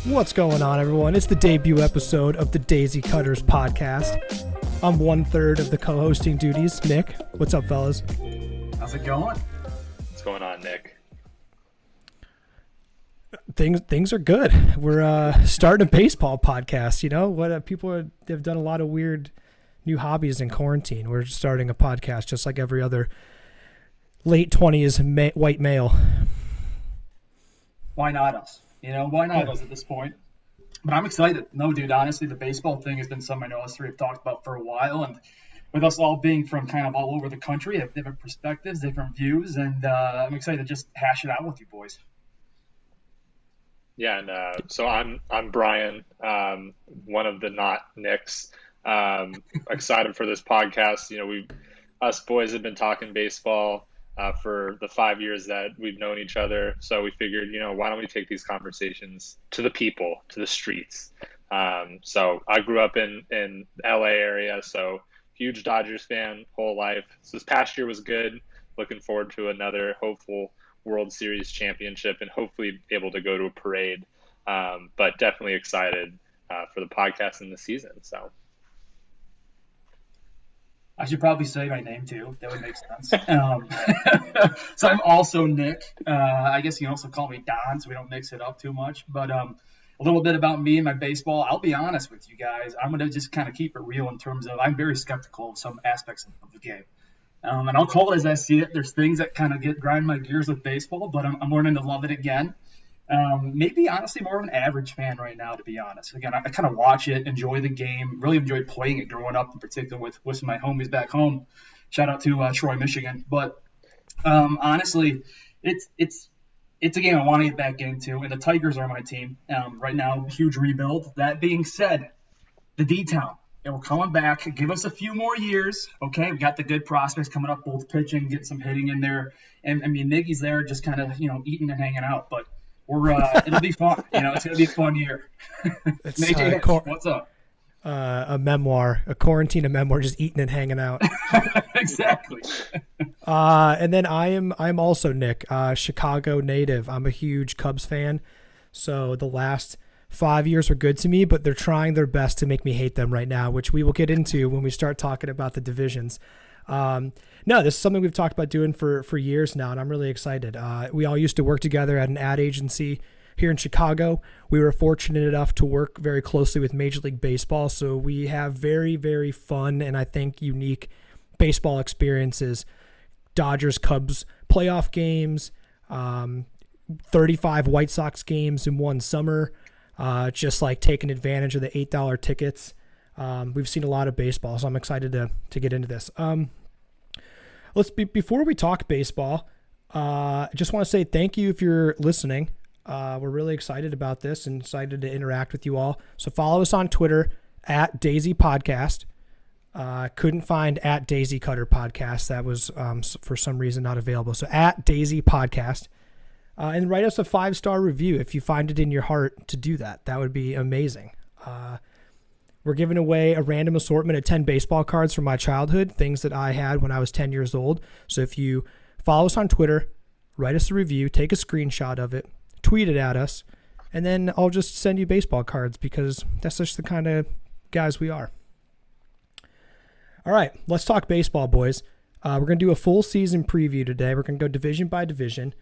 What's going on, everyone? It's the debut episode of the Daisy Cutters podcast. I'm 1/3 of the co-hosting duties. Nick, what's up, fellas? How's it going? What's going on, Nick? Things are good. We're starting a baseball podcast. You know what? Have done a lot of weird new hobbies in quarantine. We're starting a podcast just like every other late 20s white male. Why not us? Why not us at this point? But I'm excited. No, dude, honestly, the baseball thing has been something I know us three have talked about for a while. And with us all being from kind of all over the country, have different perspectives, different views. And I'm excited to just hash it out with you boys. Yeah, and so I'm Brian, one of the not Nicks. Excited for this podcast. Us boys have been talking baseball for the 5 years that we've known each other. So we figured, why don't we take these conversations to the people, to the streets? So I grew up in LA area, so huge Dodgers fan whole life. So this past year was good. Looking forward to another hopeful World Series championship and hopefully able to go to a parade. But definitely excited for the podcast and the season. So I should probably say my name too. That would make sense. So I'm also Nick. I guess you can also call me Don, so we don't mix it up too much. But a little bit about me and my baseball. I'll be honest with you guys. I'm going to just kind of keep it real in terms of I'm very skeptical of some aspects of the game. And I'll call it as I see it. There's things that kind of grind my gears with baseball, but I'm learning to love it again. Maybe honestly more of an average fan right now, to be honest. Again, I kind of watch it, enjoy the game, really enjoyed playing it growing up, in particular with my homies back home. Shout out to Troy, Michigan. But honestly, it's a game I want to get back into, and the Tigers are my team right now. Huge rebuild. That being said, the D-Town. And we're coming back. Give us a few more years, okay? We've got the good prospects coming up, both pitching, get some hitting in there. And, Miggy's there just kind of, eating and hanging out. But it'll be fun. It's going to be a fun year. What's up? A memoir, a quarantine memoir, just eating and hanging out. Exactly. And then I'm also Nick, Chicago native. I'm a huge Cubs fan. So the last 5 years were good to me, but they're trying their best to make me hate them right now, which we will get into when we start talking about the divisions. No, this is something we've talked about doing for years now, and I'm really excited. We all used to work together at an ad agency here in Chicago. We were fortunate enough to work very closely with Major League Baseball, so we have very, very fun and I think unique baseball experiences. Dodgers, Cubs playoff games, 35 White Sox games in one summer, just like taking advantage of the $8 tickets. We've seen a lot of baseball, so I'm excited to get into this. Before we talk baseball, I just want to say thank you if you're listening. We're really excited about this and excited to interact with you all. So follow us on Twitter at Daisy Podcast. Couldn't find at Daisy Cutter Podcast. That was for some reason not available. So at Daisy Podcast. And write us a 5-star review if you find it in your heart to do that. That would be amazing. We're giving away a random assortment of 10 baseball cards from my childhood, things that I had when I was 10 years old. So if you follow us on Twitter, write us a review, take a screenshot of it, tweet it at us, and then I'll just send you baseball cards because that's just the kind of guys we are. All right, let's talk baseball, boys. We're going to do a full season preview today. We're going to go division by division.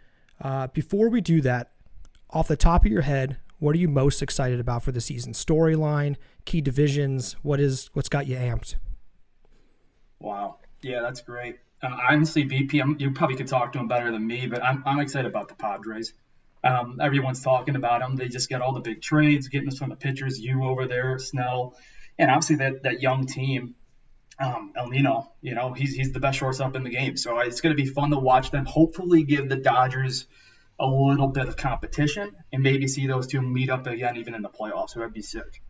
Before we do that, off the top of your head, what are you most excited about for the season? Storyline, key divisions, what's got you amped? Wow. Yeah, that's great. Honestly, VP, you probably could talk to him better than me, but I'm excited about the Padres. Everyone's talking about them. They just got all the big trades, getting us from the pitchers, you over there, Snell, and obviously that young team. El Nino, he's the best shortstop in the game. So it's going to be fun to watch them hopefully give the Dodgers a little bit of competition and maybe see those two meet up again even in the playoffs. So that'd be sick.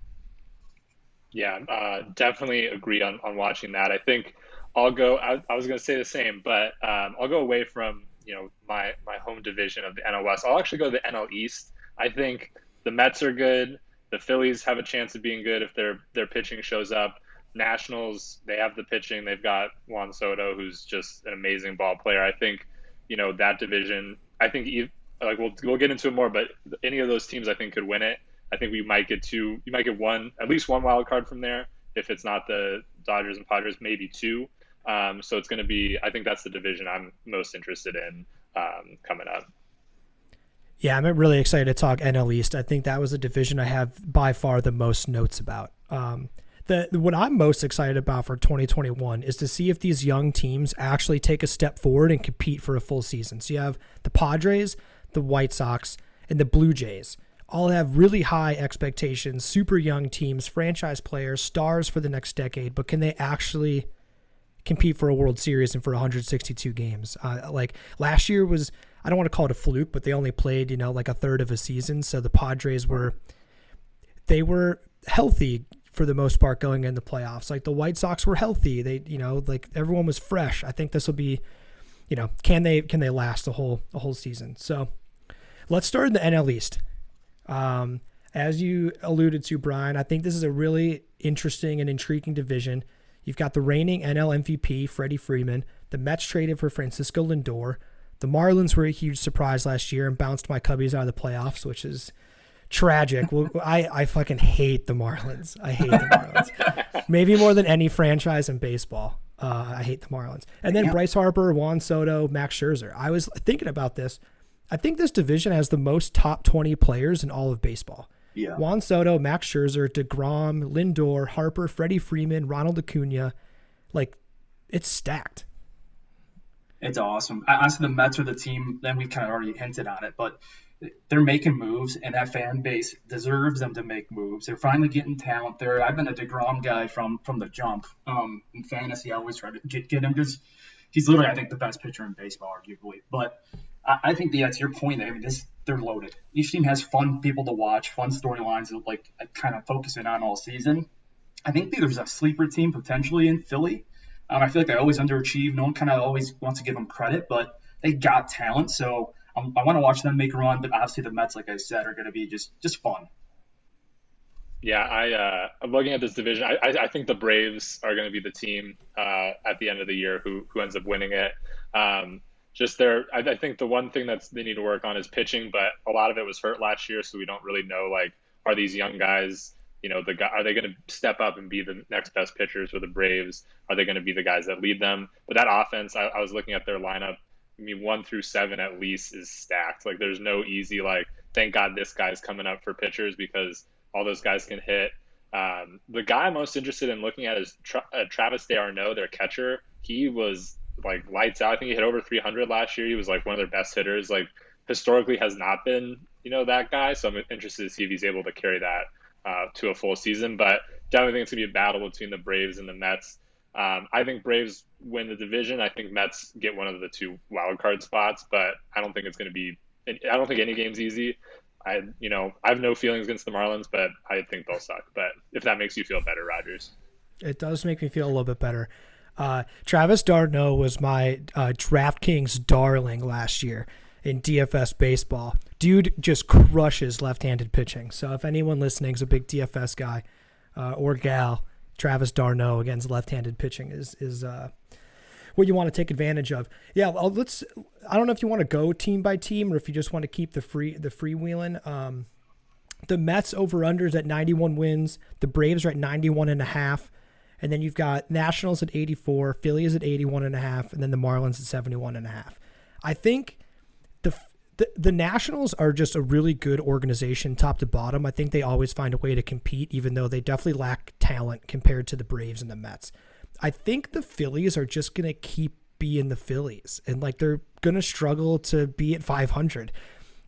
Yeah, definitely agreed on watching that. I think I'll go – I was going to say the same, but I'll go away from, my home division of the NL West. I'll actually go to the NL East. I think the Mets are good. The Phillies have a chance of being good if their pitching shows up. Nationals, they have the pitching. They've got Juan Soto, who's just an amazing ball player. I think, that division, I think we'll get into it more, but any of those teams I think could win it. I think you might get at least one wild card from there. If it's not the Dodgers and Padres, maybe two. So it's going to be, I think that's the division I'm most interested in coming up. Yeah, I'm really excited to talk NL East. I think that was a division I have by far the most notes about. What I'm most excited about for 2021 is to see if these young teams actually take a step forward and compete for a full season. So you have the Padres, the White Sox, and the Blue Jays. All have really high expectations, super young teams, franchise players, stars for the next decade, but can they actually compete for a World Series and for 162 games? Like last year was, I don't want to call it a fluke, but they only played, like a third of a season. So the Padres were healthy for the most part going in the playoffs. Like the White Sox were healthy. They, like everyone was fresh. I think this will be, can they last the whole season? So let's start in the NL East. As you alluded to, Brian, I think this is a really interesting and intriguing division. You've got the reigning NL MVP, Freddie Freeman. The Mets traded for Francisco Lindor. The Marlins were a huge surprise last year and bounced my Cubbies out of the playoffs, which is tragic. Well, I fucking hate the Marlins. I hate the Marlins. Maybe more than any franchise in baseball. I hate the Marlins. And then Bryce Harper, Juan Soto, Max Scherzer. I was thinking about this. I think this division has the most top 20 players in all of baseball. Yeah. Juan Soto, Max Scherzer, DeGrom, Lindor, Harper, Freddie Freeman, Ronald Acuna. Like, it's stacked. It's awesome. Honestly, the Mets are the team, then we kind of already hinted on it, but they're making moves, and that fan base deserves them to make moves. They're finally getting talent there. I've been a DeGrom guy from the jump. In fantasy, I always try to get him because he's literally, I think, the best pitcher in baseball, arguably. But I think to your point, I mean, they're loaded. Each team has fun people to watch, fun storylines that like kind of focusing on all season. I think there's a sleeper team potentially in Philly. I feel like they always underachieve. No one kind of always wants to give them credit, but they got talent. So I want to watch them make a run. But obviously the Mets, like I said, are going to be just fun. Yeah, I'm looking at this division. I think the Braves are going to be the team at the end of the year who ends up winning it. I think the one thing that they need to work on is pitching, but a lot of it was hurt last year, so we don't really know, like, are these young guys, are they going to step up and be the next best pitchers for the Braves? Are they going to be the guys that lead them? But that offense, I was looking at their lineup. I mean, 1 through 7 at least is stacked. Like, there's no easy, like, thank God this guy's coming up for pitchers because all those guys can hit. The guy I'm most interested in looking at is Travis d'Arnaud, their catcher. He was like lights out. I think he hit over 300 last year. He was like one of their best hitters. Like historically has not been, that guy. So I'm interested to see if he's able to carry that to a full season. But definitely think it's gonna be a battle between the Braves and the Mets. I think Braves win the division. I think Mets get one of the 2 wild card spots, but I don't think any game's easy. I have no feelings against the Marlins, but I think they'll suck. But if that makes you feel better, Rogers. It does make me feel a little bit better. Travis d'Arnaud was my DraftKings darling last year in DFS baseball. Dude just crushes left-handed pitching. So if anyone listening is a big DFS guy or gal, Travis d'Arnaud against left-handed pitching is what you want to take advantage of. Yeah, well, I don't know if you want to go team by team or if you just want to keep the freewheeling. The Mets over-unders at 91 wins. The Braves are at 91.5. And then you've got Nationals at 84, Phillies at 81.5, and then the Marlins at 71.5. I think the Nationals are just a really good organization top to bottom. I think they always find a way to compete, even though they definitely lack talent compared to the Braves and the Mets. I think the Phillies are just going to keep being the Phillies, and like they're going to struggle to be at 500.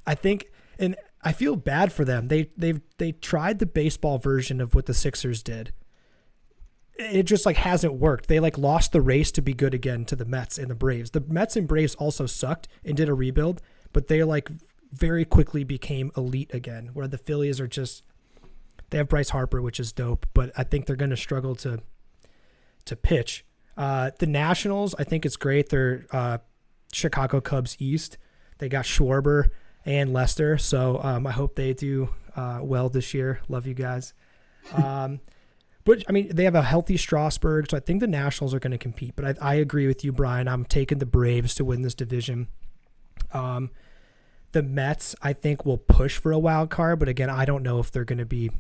I think, and I feel bad for them. They tried the baseball version of what the Sixers did. It just like hasn't worked. They like lost the race to be good again to the Mets and the Braves. The Mets and Braves also sucked and did a rebuild, but they like very quickly became elite again, where the Phillies are just, they have Bryce Harper, which is dope, but I think they're going to struggle to pitch. The Nationals, I think it's great. They're Chicago Cubs East. They got Schwarber and Lester. So I hope they do well this year. Love you guys. But, I mean, they have a healthy Strasburg, so I think the Nationals are going to compete. But I agree with you, Brian. I'm taking the Braves to win this division. The the Mets, I think, will push for a wild card, but again, I don't know if they're going to be.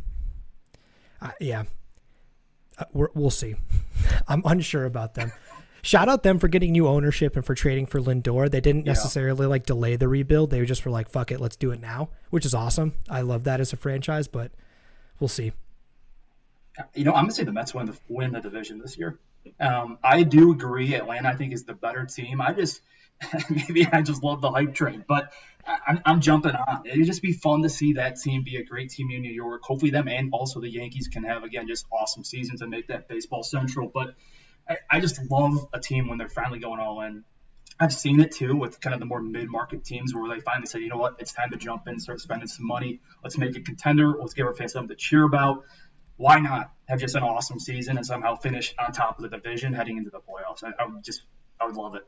We'll see. I'm unsure about them. Shout out them for getting new ownership and for trading for Lindor. They didn't necessarily like delay the rebuild. They just were like, fuck it, let's do it now, which is awesome. I love that as a franchise, but we'll see. I'm going to say the Mets win the division this year. I do agree. Atlanta, I think, is the better team. Maybe I just love the hype train, but I'm jumping on. It'd just be fun to see that team be a great team in New York. Hopefully them and also the Yankees can have, again, just awesome seasons and make that baseball central. But I just love a team when they're finally going all in. I've seen it, too, with kind of the more mid-market teams where they finally say, you know what, it's time to jump in, start spending some money. Let's make a contender. Let's give our fans something to cheer about. Why not have just an awesome season and somehow finish on top of the division heading into the playoffs? I would love it.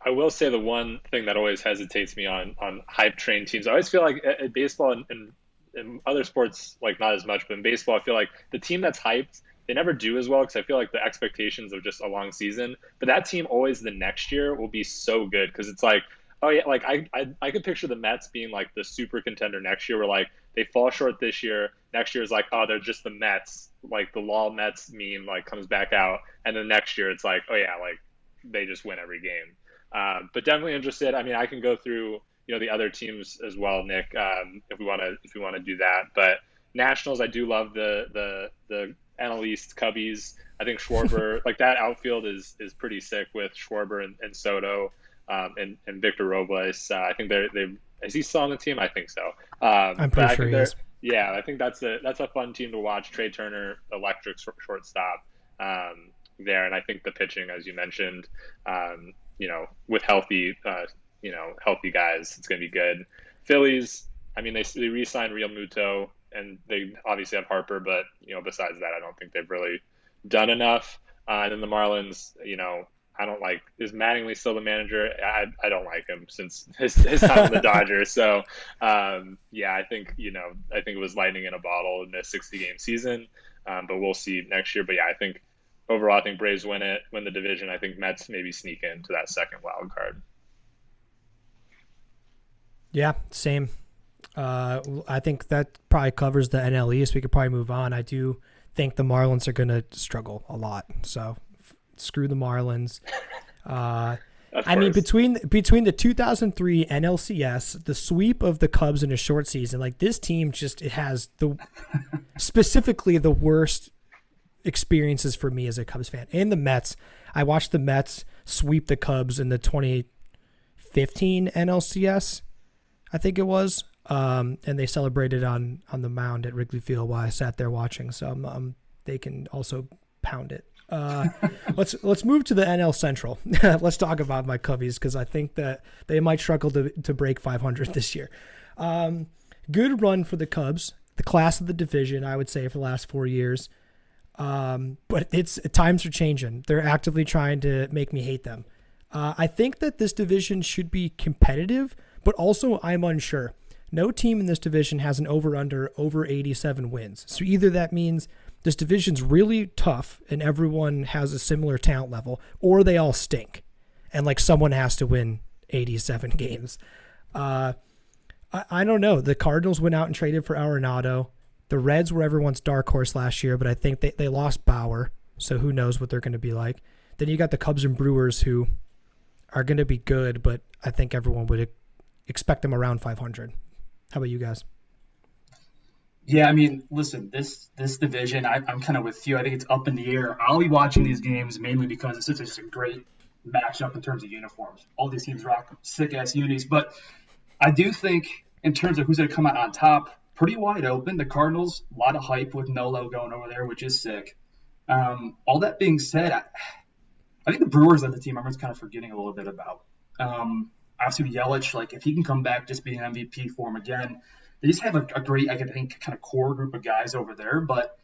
I will say the one thing that always hesitates me on hype train teams. I always feel like at baseball and in other sports, like not as much, but in baseball, I feel like the team that's hyped, they never do as well because I feel like the expectations of just a long season. But that team always the next year will be so good because it's like, oh yeah, like I could picture the Mets being like the super contender next year where like they fall short this year. Next year is like, oh, they're just the Mets. Like the LOL Mets meme like comes back out. And then next year it's like, oh yeah, like they just win every game. But definitely interested. I mean, I can go through, the other teams as well, Nick, if we want to do that. But Nationals, I do love the NL East Cubbies. I think Schwarber, like that outfield is pretty sick with Schwarber and Soto, and Victor Robles. I think is he still on the team? I think so. I'm pretty sure he is. Yeah, I think that's a fun team to watch. Trey Turner, electric shortstop, there, and I think the pitching, as you mentioned, with healthy guys, it's going to be good. Phillies, I mean, they re-signed Real Muto, and they obviously have Harper, but besides that, I don't think they've really done enough. And then the Marlins, I don't like. Is Mattingly still the manager? I don't like him since his time in the Dodgers. So, I think it was lightning in a bottle in this 60-game season. But we'll see next year. But yeah, I think overall, I think Braves win the division. I think Mets maybe sneak into that second wild card. Yeah, same. I think that probably covers the NL East. We could probably move on. I do think the Marlins are going to struggle a lot. So screw the Marlins. I mean, between the 2003 NLCS, the sweep of the Cubs in a short season, like this team it has specifically the worst experiences for me as a Cubs fan. And the Mets, I watched the Mets sweep the Cubs in the 2015 NLCS, I think it was, and they celebrated on the mound at Wrigley Field while I sat there watching. So they can also pound it. Let's move to the NL Central. Let's talk about my Cubbies because I think that they might struggle to break 500 this year. Good run for the Cubs, the class of the division, I would say, for the last 4 years. But times are changing. They're actively trying to make me hate them. I think that this division should be competitive, but also I'm unsure. No team in this division has an over 87 wins. So either that means this division's really tough and everyone has a similar talent level, or they all stink and like someone has to win 87 games. I don't know. The Cardinals went out and traded for Arenado. The Reds were everyone's dark horse last year, but I think they lost Bauer, so who knows what they're going to be like. Then you got the Cubs and Brewers who are going to be good, but I think everyone would expect them around 500. How about you guys? Yeah, I mean, listen, this division, I'm kind of with you. I think it's up in the air. I'll be watching these games mainly because it's just a great matchup in terms of uniforms. All these teams rock sick-ass unis, but I do think in terms of who's going to come out on top, pretty wide open. The Cardinals, a lot of hype with Nolo going over there, which is sick. All that being said, I think the Brewers are the team everyone's kind of forgetting a little bit about. Obviously, Yelich, like if he can come back just being MVP form again, they just have a great, I think, kind of core group of guys over there. But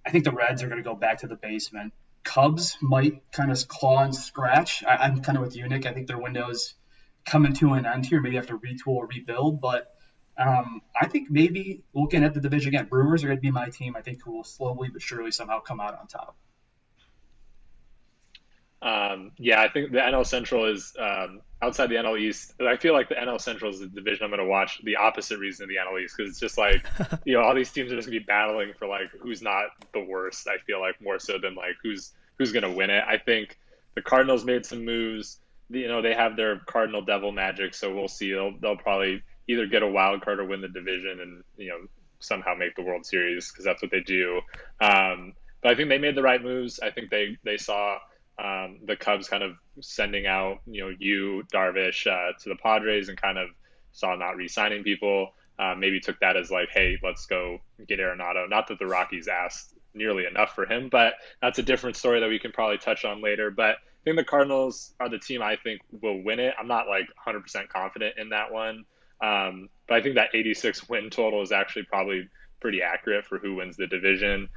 I think the Reds are going to go back to the basement. Cubs might kind of claw and scratch. I'm kind of with you, Nick. I think their window's coming to an end here. Maybe have to retool or rebuild. But I think maybe looking at the division again, Brewers are going to be my team. I think who will slowly but surely somehow come out on top. Yeah, I think the NL Central is outside the NL East. I feel like the NL Central is the division I'm going to watch the opposite reason of the NL East, because it's just like, all these teams are just going to be battling for like who's not the worst. I feel like more so than like who's going to win it. I think the Cardinals made some moves. They have their Cardinal Devil magic, so we'll see. They'll probably either get a wild card or win the division, and somehow make the World Series, because that's what they do. But I think they made the right moves. I think they saw the Cubs kind of sending out, Darvish to the Padres, and kind of saw not re-signing people. Maybe took that as like, hey, let's go get Arenado. Not that the Rockies asked nearly enough for him, but that's a different story that we can probably touch on later. But I think the Cardinals are the team I think will win it. I'm not like 100% confident in that one. But I think that 86 win total is actually probably pretty accurate for who wins the division.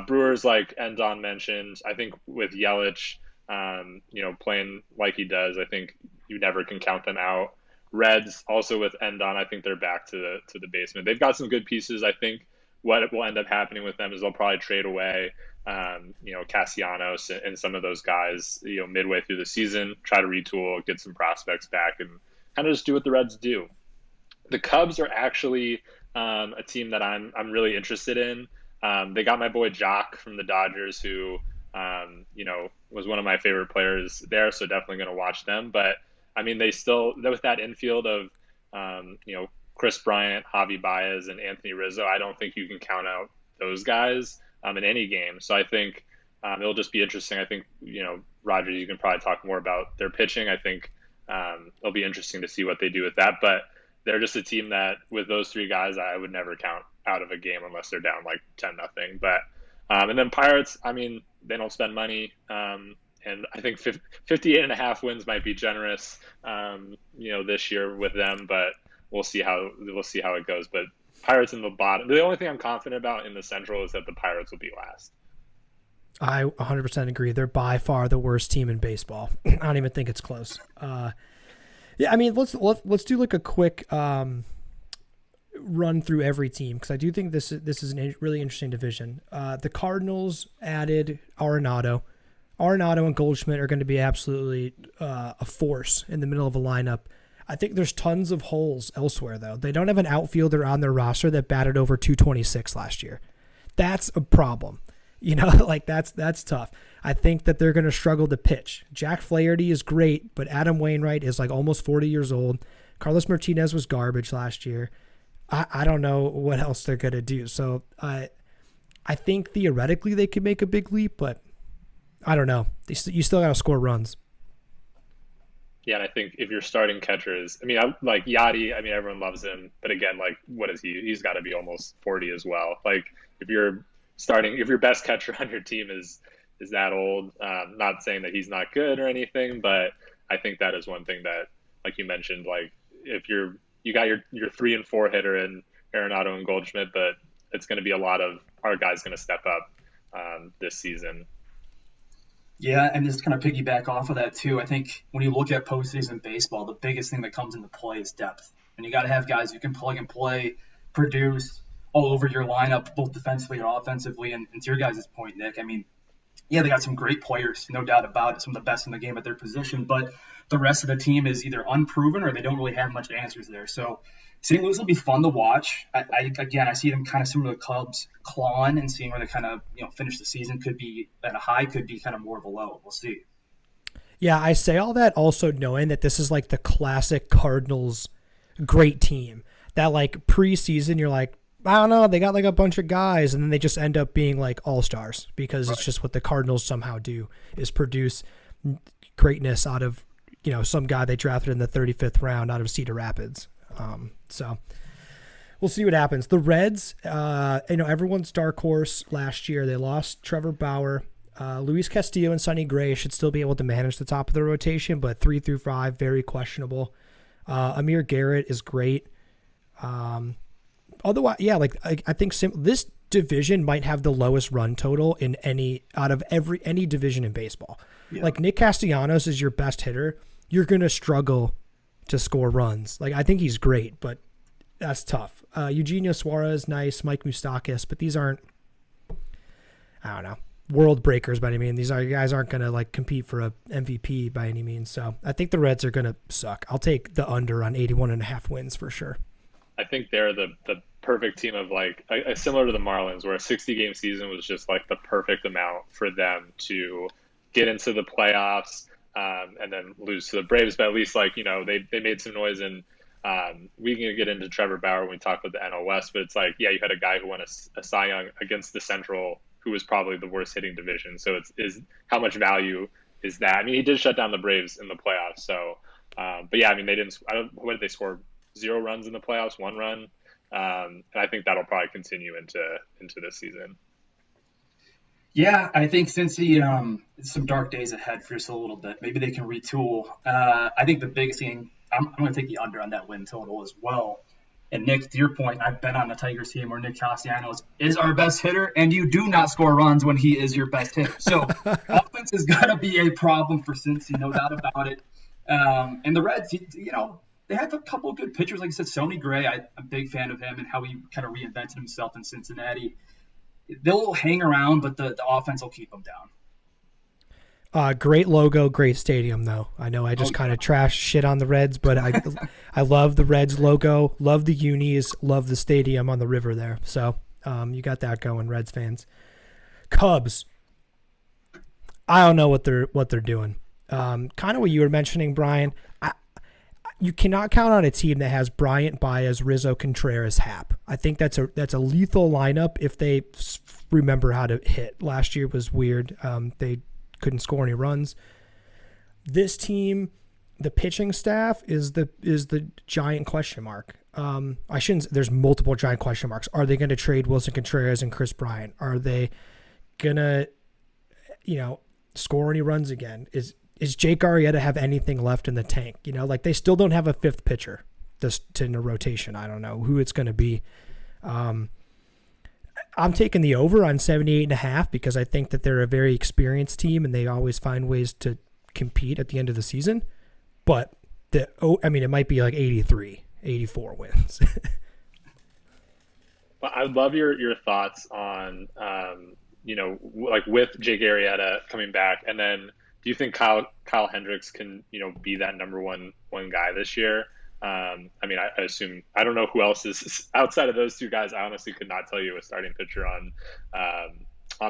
Brewers, like Endon mentioned, I think with Yelich, playing like he does, I think you never can count them out. Reds, also with Endon, I think they're back to the basement. They've got some good pieces. I think what will end up happening with them is they'll probably trade away, Castellanos and some of those guys, midway through the season, try to retool, get some prospects back, and kind of just do what the Reds do. The Cubs are actually a team that I'm really interested in. They got my boy Jock from the Dodgers, who was one of my favorite players there, so definitely going to watch them. But I mean, they still, with that infield of Chris Bryant, Javi Baez, and Anthony Rizzo, I don't think you can count out those guys in any game. So I think it'll just be interesting. I think Rogers, you can probably talk more about their pitching. I think it'll be interesting to see what they do with that. But they're just a team that, with those three guys, I would never count out of a game unless they're down like 10-0. But and then Pirates, I mean, they don't spend money, and I think 58.5 wins might be generous, this year with them. But we'll see how it goes. But Pirates in the bottom. The only thing I'm confident about in the Central is that the Pirates will be last. I 100% agree. They're by far the worst team in baseball. I don't even think it's close. Yeah, I mean, let's do like a quick run through every team, because I do think this is a really interesting division. The Cardinals added Arenado. Arenado and Goldschmidt are going to be absolutely a force in the middle of a lineup. I think there's tons of holes elsewhere, though. They don't have an outfielder on their roster that batted over 226 last year. That's a problem. Like that's tough. I think that they're going to struggle to pitch. Jack Flaherty is great, but Adam Wainwright is like almost 40 years old. Carlos Martinez was garbage last year. I don't know what else they're going to do. So I think theoretically they could make a big leap, but I don't know. You still got to score runs. Yeah, and I think if you're starting catchers, I mean, like Yachty, I mean, everyone loves him, but again, like, what is he? He's got to be almost 40 as well. Like, if your best catcher on your team is that old, not saying that he's not good or anything, but I think that is one thing that, like you mentioned, like if you got your 3 and 4 hitter in Arenado and Goldschmidt, but it's going to be a lot of our guys going to step up this season. Yeah, and just kind of piggyback off of that too. I think when you look at postseason baseball, the biggest thing that comes into play is depth, and you got to have guys who can plug and play, produce all over your lineup, both defensively and offensively. And to your guys' point, Nick, I mean, yeah, they got some great players, no doubt about it, some of the best in the game at their position, but the rest of the team is either unproven or they don't really have much answers there. So St. Louis will be fun to watch. I see them kind of similar to the Cubs clawing and seeing where they kind of finish the season. Could be at a high, could be kind of more of a low. We'll see. Yeah, I say all that also knowing that this is like the classic Cardinals great team. That like preseason, you're like, I don't know, they got like a bunch of guys, and then they just end up being like all-stars because It's just what the Cardinals somehow do, is produce greatness out of, some guy they drafted in the 35th round out of Cedar Rapids. So we'll see what happens. The Reds, everyone's dark horse last year. They lost Trevor Bauer. Luis Castillo and Sonny Gray should still be able to manage the top of the rotation, but 3 through 5, very questionable. Amir Garrett is great. Otherwise, yeah, like I think this division might have the lowest run total in any division in baseball. Yeah. Like Nick Castellanos is your best hitter. You're going to struggle to score runs. Like, I think he's great, but that's tough. Eugenio Suarez, nice. Mike Moustakas, but these aren't, I don't know. world breakers by any means. These guys aren't going to like compete for a MVP by any means. So I think the Reds are going to suck. I'll take the under on 81.5 wins for sure. I think they're the perfect team of like similar to the Marlins, where a 60-game season was just like the perfect amount for them to get into the playoffs and then lose to the Braves. But at least like, you know, they made some noise, and we can get into Trevor Bauer when we talk about the NL West, but it's like, yeah, you had a guy who won a Cy Young against the Central, who was probably the worst hitting division. So is how much value is that? I mean, he did shut down the Braves in the playoffs. So, but yeah, I mean, what did they score? 0 runs in the playoffs, 1 run. And I think that'll probably continue into this season. Yeah, I think since some dark days ahead for just a little bit, maybe they can retool. I think the biggest thing, I'm going to take the under on that win total as well. And Nick, to your point, I've been on the Tigers team where Nick Castellanos is our best hitter, and you do not score runs when he is your best hitter. So offense is going to be a problem for Cincy, no doubt about it. And the Reds, you know, they have a couple of good pitchers. Like I said, Sonny Gray, I'm a big fan of him and how he kind of reinvented himself in Cincinnati. They'll hang around, but the offense will keep them down. Great logo, great stadium, though. I know I just kind of trash shit on the Reds, but I love the Reds logo, love the unis, love the stadium on the river there. So you got that going, Reds fans. Cubs. I don't know what they're doing. Kind of what you were mentioning, Brian. You cannot count on a team that has Bryant, Baez, Rizzo, Contreras, Happ. I think that's a lethal lineup if they remember how to hit. Last year was weird. They couldn't score any runs. This team, the pitching staff is the giant question mark. There's multiple giant question marks. Are they going to trade Wilson Contreras and Chris Bryant? Are they going to, score any runs again? Is Jake Arrieta have anything left in the tank? Like they still don't have a fifth pitcher in a rotation. I don't know who it's going to be. I'm taking the over on 78.5 because I think that they're a very experienced team and they always find ways to compete at the end of the season. But it might be like 83, 84 wins. Well, I'd love your thoughts on, like with Jake Arrieta coming back, and then do you think Kyle Hendricks can, be that number one guy this year? I assume, I don't know who else is outside of those two guys. I honestly could not tell you a starting pitcher on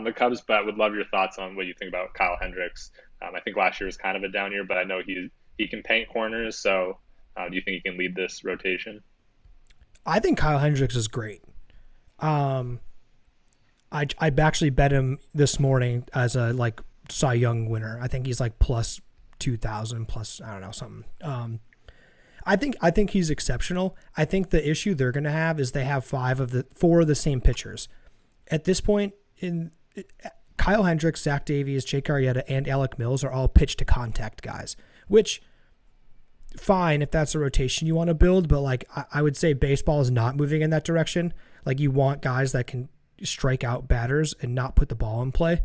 the Cubs, but I would love your thoughts on what you think about Kyle Hendricks. I think last year was kind of a down year, but I know he can paint corners. So do you think he can lead this rotation? I think Kyle Hendricks is great. I actually bet him this morning as a Cy Young winner. I think he's like plus 2,000 plus, I don't know, something. I think he's exceptional. I think the issue they're going to have is they have four of the same pitchers. At this point, Kyle Hendricks, Zach Davies, Jake Arrieta, and Alec Mills are all pitch to contact guys, which fine if that's a rotation you want to build, but I would say baseball is not moving in that direction. You want guys that can strike out batters and not put the ball in play.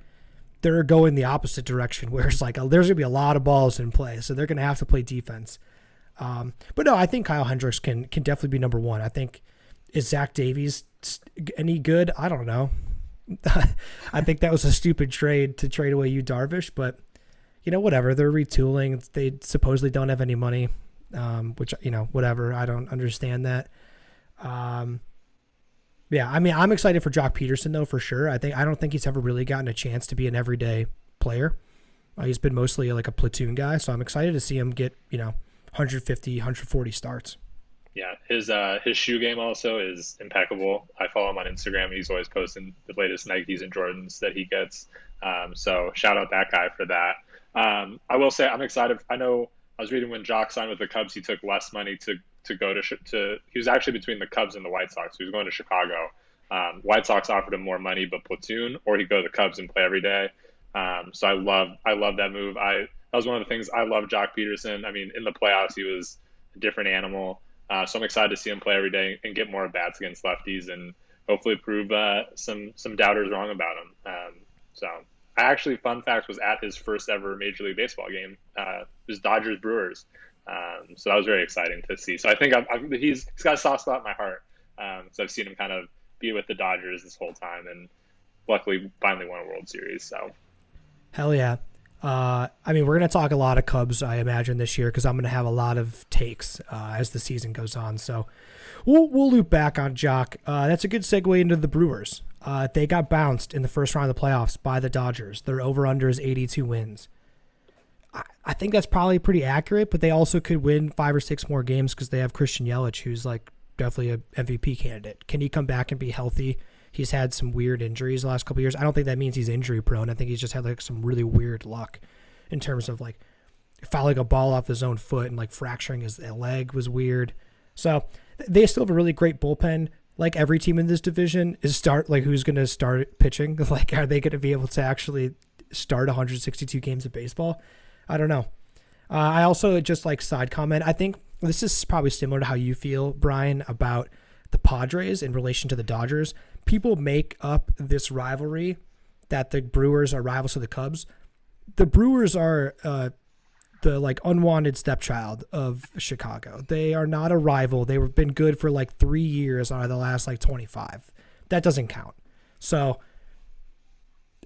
They're going the opposite direction where it's there's going to be a lot of balls in play. So they're going to have to play defense. But no, I think Kyle Hendricks can definitely be number one. I think, is Zach Davies any good? I don't know. I think that was a stupid trade to trade away Yu Darvish, but whatever. They're retooling. They supposedly don't have any money, which, whatever. I don't understand that. Yeah, I'm excited for Jock Peterson though, for sure. I don't think he's ever really gotten a chance to be an everyday player. He's been mostly like a platoon guy, so I'm excited to see him get 150, 140 starts. Yeah, his shoe game also is impeccable. I follow him on Instagram. He's always posting the latest Nikes and Jordans that he gets. So shout out that guy for that. I will say I'm excited. I know I was reading when Jock signed with the Cubs, he took less money to go to he was actually between the Cubs and the White Sox. He was going to Chicago. White Sox offered him more money but platoon, or he'd go to the Cubs and play every day. So I love that move. That was one of the things I love Jock Peterson. I mean, in the playoffs he was a different animal. So I'm excited to see him play every day and get more at bats against lefties and hopefully prove some doubters wrong about him. So I actually, fun fact, was at his first ever Major League Baseball game. It was Dodgers Brewers. So that was very exciting to see. So I think he's got a soft spot in my heart. So I've seen him kind of be with the Dodgers this whole time, and luckily finally won a World Series. So hell yeah. I mean, we're going to talk a lot of Cubs, I imagine, this year, because I'm going to have a lot of takes as the season goes on. So we'll loop back on Jock. That's a good segue into the Brewers. They got bounced in the first round of the playoffs by the Dodgers. Their over-under is 82 wins. I think that's probably pretty accurate, but they also could win 5 or 6 more games because they have Christian Yelich, who's like definitely an MVP candidate. Can he come back and be healthy? He's had some weird injuries the last couple of years. I don't think that means he's injury prone. I think he's just had like some really weird luck in terms of like fouling a ball off his own foot and like fracturing his leg was weird. So they still have a really great bullpen. Like every team in this division is who's going to start pitching? Like, are they going to be able to actually start 162 games of baseball? I don't know. I also just like side comment. I think this is probably similar to how you feel, Brian, about the Padres in relation to the Dodgers. People make up this rivalry that the Brewers are rivals to the Cubs. The Brewers are the like unwanted stepchild of Chicago. They are not a rival. They've been good for like 3 years out of the last like 25. That doesn't count. So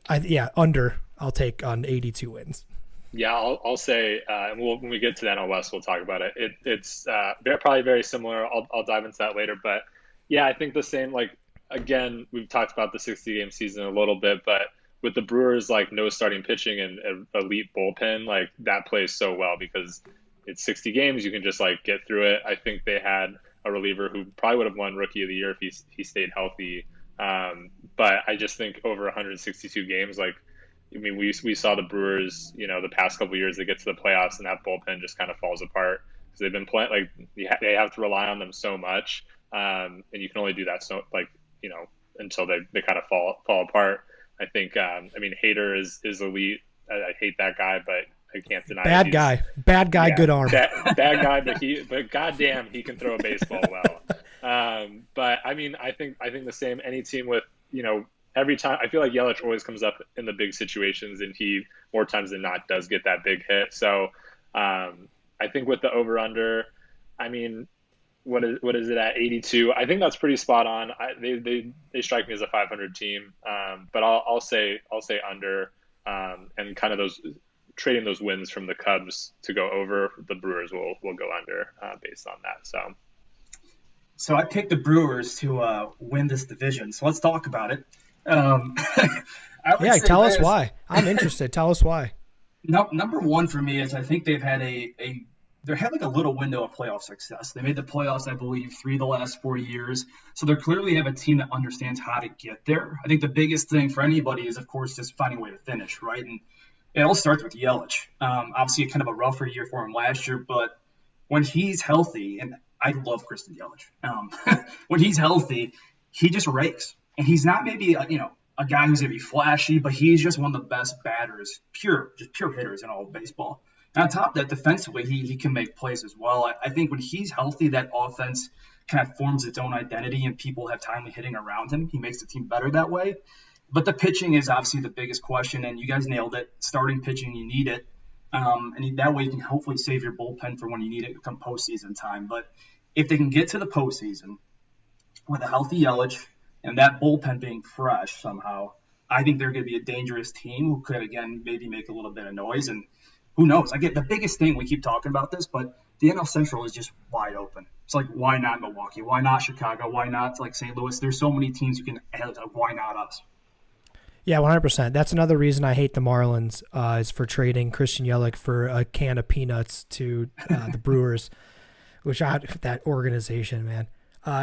I'll take on 82 wins. Yeah, I'll say, and when we get to the NL West, we'll talk about it. It's probably very similar. I'll dive into that later. But yeah, I think the same, like, again, we've talked about the 60-game season a little bit, but with the Brewers, like, no starting pitching and an elite bullpen, like, that plays so well because it's 60 games. You can just, like, get through it. I think they had a reliever who probably would have won Rookie of the Year if he stayed healthy. But I just think over 162 games, like, I mean, we saw the Brewers, the past couple of years, they get to the playoffs and that bullpen just kind of falls apart because they've been playing, like, they have to rely on them so much. And you can only do that until they kind of fall apart. I think, Hader is elite. I hate that guy, but I can't deny bad guy, yeah, good arm. Bad guy, but goddamn, he can throw a baseball well. But I mean, I think the same. Any team with, every time, I feel like Yelich always comes up in the big situations, and he more times than not does get that big hit. So I think with the over/under, I mean, what is it at 82? I think that's pretty spot on. They strike me as a 500 team, but I'll say under, and kind of those trading those wins from the Cubs to go over. The Brewers will go under based on that. So I picked the Brewers to win this division. So let's talk about it. Tell us why. I'm interested. Tell us why. Number one for me is I think they've had they had like a little window of playoff success. They made the playoffs, I believe, 3 of the last 4 years. So they clearly have a team that understands how to get there. I think the biggest thing for anybody is, of course, just finding a way to finish, right? And it all starts with Yelich. Obviously, kind of a rougher year for him last year, but when he's healthy, and I love Christian Yelich, when he's healthy, he just rakes. And he's not maybe a guy who's going to be flashy, but he's just one of the best batters, pure hitters in all of baseball. And on top of that, defensively, he can make plays as well. I think when he's healthy, that offense kind of forms its own identity, and people have timely hitting around him. He makes the team better that way. But the pitching is obviously the biggest question, and you guys nailed it. Starting pitching, you need it. And that way you can hopefully save your bullpen for when you need it come postseason time. But if they can get to the postseason with a healthy Yelich and that bullpen being fresh somehow, I think they're going to be a dangerous team who could, again, maybe make a little bit of noise. And who knows? I get the biggest thing, we keep talking about this, but the NL Central is just wide open. It's like, why not Milwaukee? Why not Chicago? Why not like St. Louis? There's so many teams you can add. Why not us? Yeah, 100%. That's another reason I hate the Marlins is for trading Christian Yelich for a can of peanuts to the Brewers, that organization, man.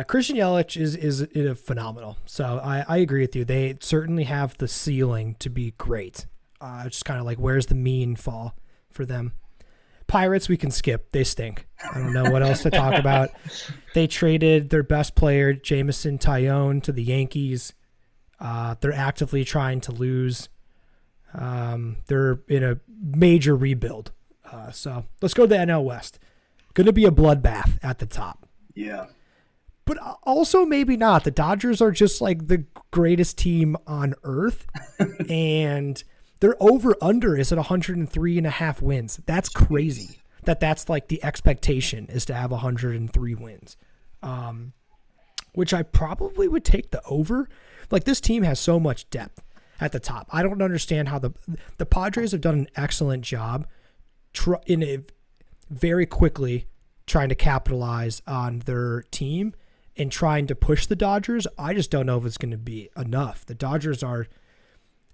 Christian Yelich is phenomenal. So I agree with you. They certainly have the ceiling to be great. It's just kind of like, where's the mean fall for them? Pirates, we can skip. They stink. I don't know what else to talk about. They traded their best player, Jameson Taillon, to the Yankees. They're actively trying to lose. They're in a major rebuild. So let's go to the NL West. Going to be a bloodbath at the top. Yeah. But also maybe not. The Dodgers are just like the greatest team on earth. And their over-under is at 103.5 wins. That's crazy. That's like the expectation is to have 103 wins. Which I probably would take the over. Like, this team has so much depth. at the top. I don't understand how the Padres have done an excellent job very quickly trying to capitalize on their team and trying to push the Dodgers. I just don't know if it's going to be enough. The Dodgers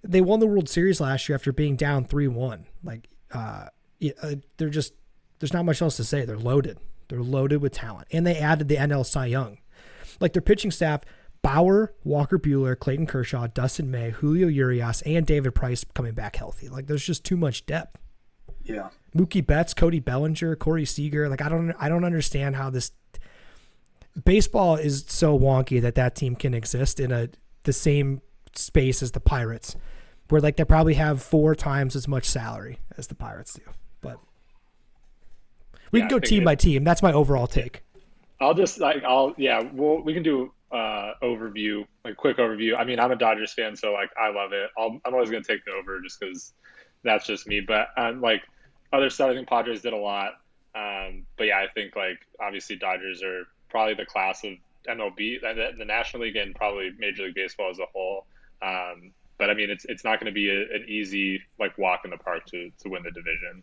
they won the World Series last year after being down 3-1. Like, they're just, there's not much else to say. They're loaded. They're loaded with talent. And they added the NL Cy Young. Like, their pitching staff, Bauer, Walker Buehler, Clayton Kershaw, Dustin May, Julio Urias, and David Price coming back healthy. Like, there's just too much depth. Yeah. Mookie Betts, Cody Bellinger, Corey Seager. Like, I don't understand how this baseball is so wonky that team can exist in the same space as the Pirates, where like they probably have 4 times as much salary as the Pirates do. But we can go team by team. That's my overall take. We can do overview, like quick overview. I mean, I'm a Dodgers fan, so like I love it. I'm always going to take the over just because that's just me. But like other stuff, I think Padres did a lot. But yeah, I think like obviously Dodgers are probably the class of MLB, the National League, and probably Major League Baseball as a whole. But I mean, it's not going to be an easy like walk in the park to win the division.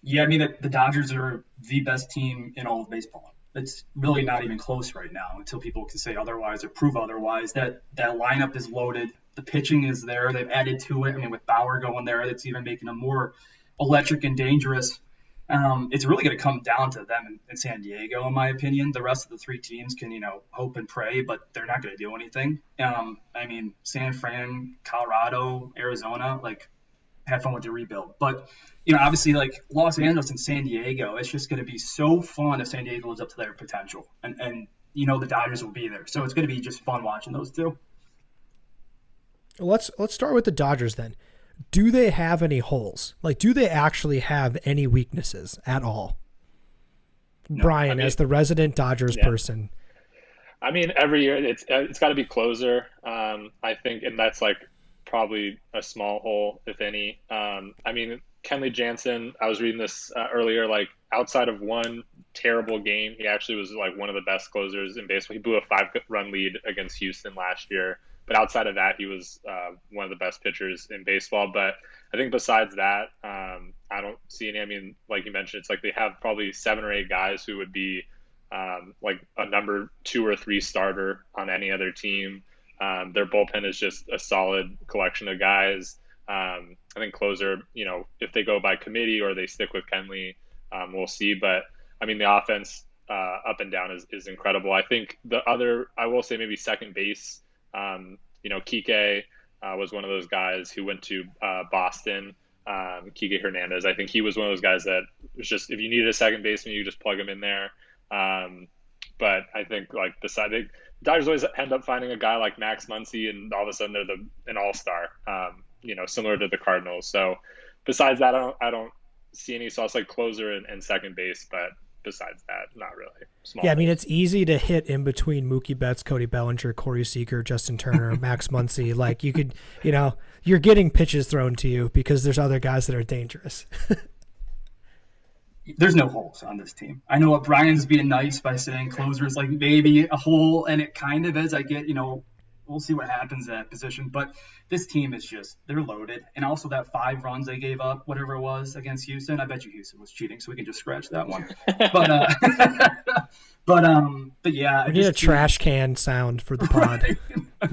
Yeah, I mean, the Dodgers are the best team in all of baseball. It's really not even close right now until people can say otherwise or prove otherwise. That lineup is loaded. The pitching is there. They've added to it. I mean, with Bauer going there, that's even making them more electric and dangerous. It's really going to come down to them in San Diego, in my opinion. The rest of the 3 teams can, hope and pray, but they're not going to do anything. I mean, San Fran, Colorado, Arizona, like, have fun with the rebuild. But, obviously, like, Los Angeles and San Diego, it's just going to be so fun if San Diego lives up to their potential. And the Dodgers will be there. So it's going to be just fun watching those two. Let's start with the Dodgers then. Do they have any holes? Like, do they actually have any weaknesses at all? No, Brian, as the resident Dodgers person. I mean, every year it's got to be closer, I think, and that's like probably a small hole, if any. I mean, Kenley Jansen, I was reading this earlier, like outside of one terrible game, he actually was like one of the best closers in baseball. He blew a 5-run lead against Houston last year. But outside of that, he was one of the best pitchers in baseball. But I think besides that, I don't see any. I mean, like you mentioned, it's like they have probably 7 or 8 guys who would be like a number 2 or 3 starter on any other team. Their bullpen is just a solid collection of guys. I think closer, if they go by committee or they stick with Kenley, we'll see. But I mean, the offense up and down is incredible. I think I will say maybe second base. Kike was one of those guys who went to Boston. Kike Hernandez, I think he was one of those guys that was just, if you needed a second baseman, you just plug him in there. But I think like the Dodgers always end up finding a guy like Max Muncy, and all of a sudden they're an all-star. Similar to the Cardinals. So besides that, I don't see any. So it's like closer and second base, but besides that, not really. Small. Yeah, I mean, it's easy to hit in between Mookie Betts, Cody Bellinger, Corey Seager, Justin Turner, Max Muncy. Like, you could, you're getting pitches thrown to you because there's other guys that are dangerous. There's no holes on this team. I know what Brian's being nice by saying closer is like maybe a hole, and it kind of is. I get, we'll see what happens at that position. But this team is they're loaded. And also that 5 runs they gave up, whatever it was, against Houston. I bet you Houston was cheating, so we can just scratch that one. But yeah. We need a trash can sound for the pod.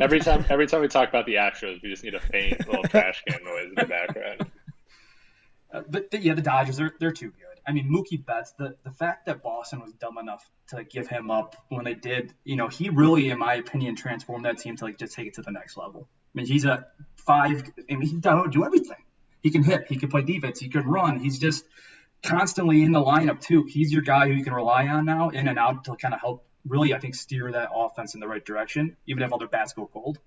Every time we talk about the Astros, we just need a faint little trash can noise in the background. But yeah, the Dodgers, they're too good. I mean, Mookie Betts, the fact that Boston was dumb enough to give him up when they did, he really, in my opinion, transformed that team to like just take it to the next level. I mean, he's a 5. I mean, he can do everything. He can hit. He can play defense. He can run. He's just constantly in the lineup too. He's your guy who you can rely on now, in and out, to kind of help really, I think, steer that offense in the right direction, even if other bats go cold.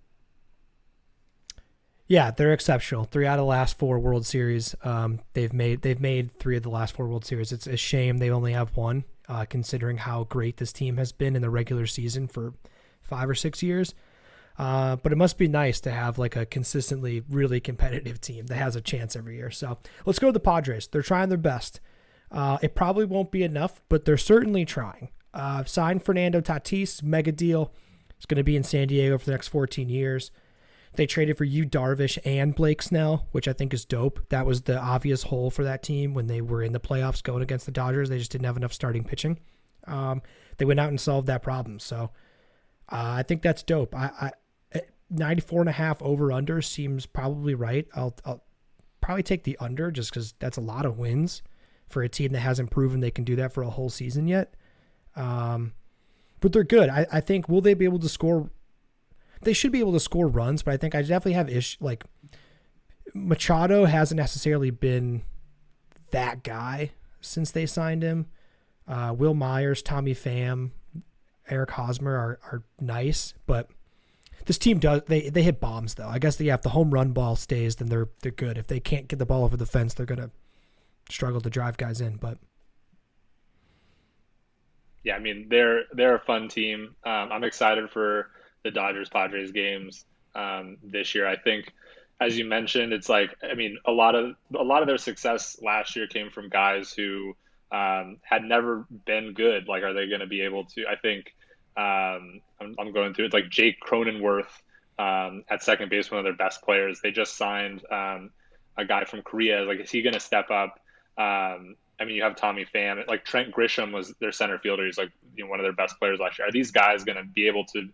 Yeah, they're exceptional. 3 out of the last 4 World Series. They've made 3 of the last 4 World Series. It's a shame they only have 1, considering how great this team has been in the regular season for 5 or 6 years. But it must be nice to have like a consistently really competitive team that has a chance every year. So let's go to the Padres. They're trying their best. It probably won't be enough, but they're certainly trying. Signed Fernando Tatis, mega deal. It's going to be in San Diego for the next 14 years. They traded for Yu Darvish and Blake Snell, which I think is dope. That was the obvious hole for that team when they were in the playoffs going against the Dodgers. They just didn't have enough starting pitching. They went out and solved that problem. So I think that's dope. 94.5 over under seems probably right. I'll probably take the under just because that's a lot of wins for a team that hasn't proven they can do that for a whole season yet. But they're good. I think, will they be able to score? They should be able to score runs, but I think I definitely have like Machado hasn't necessarily been that guy since they signed him. Will Myers, Tommy Pham, Eric Hosmer are nice, but this team they hit bombs though. I guess if the home run ball stays, then they're good. If they can't get the ball over the fence, they're gonna struggle to drive guys in. But yeah, I mean they're a fun team. I'm excited for the Dodgers-Padres games this year. I think, as you mentioned, it's like, I mean, a lot of their success last year came from guys who had never been good. Like, are they going to be able to? I think I'm going through it. Like Jake Cronenworth at second base, one of their best players. They just signed a guy from Korea. Like, is he going to step up? I mean, you have Tommy Pham. Like Trent Grisham was their center fielder. He's like, one of their best players last year. Are these guys going to be able to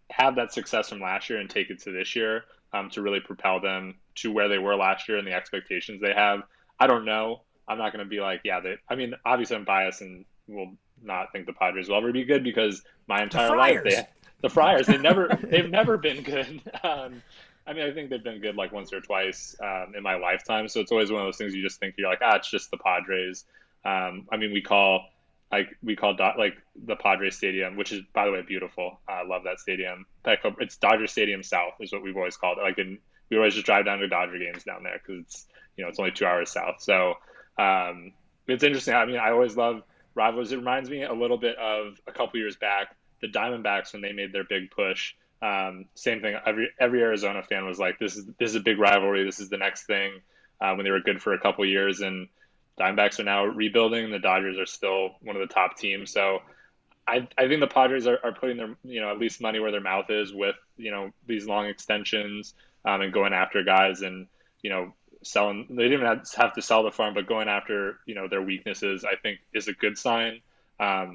have that success from last year and take it to this year to really propel them to where they were last year and the expectations they have? I don't know. I'm not going to be like, yeah, I mean, obviously I'm biased and will not think the Padres will ever be good because my entire life, the Friars, they've never been good. I mean, I think they've been good like once or twice in my lifetime. So it's always one of those things you just think, you're like, it's just the Padres. I mean, we call the Padres Stadium, which is, by the way, beautiful. I love that stadium. It's Dodger Stadium South is what we've always called it. We always just drive down to Dodger games down there because it's only 2 hours south. So it's interesting. I mean, I always love rivals. It reminds me a little bit of a couple years back, the Diamondbacks when they made their big push. Same thing. Every Arizona fan was like, this is a big rivalry. This is the next thing. When they were good for a couple years, and Diamondbacks are now rebuilding. The Dodgers are still one of the top teams. So I think the Padres are putting their, at least money where their mouth is with, these long extensions and going after guys and, selling. They didn't even have to sell the farm, but going after, their weaknesses, I think is a good sign. I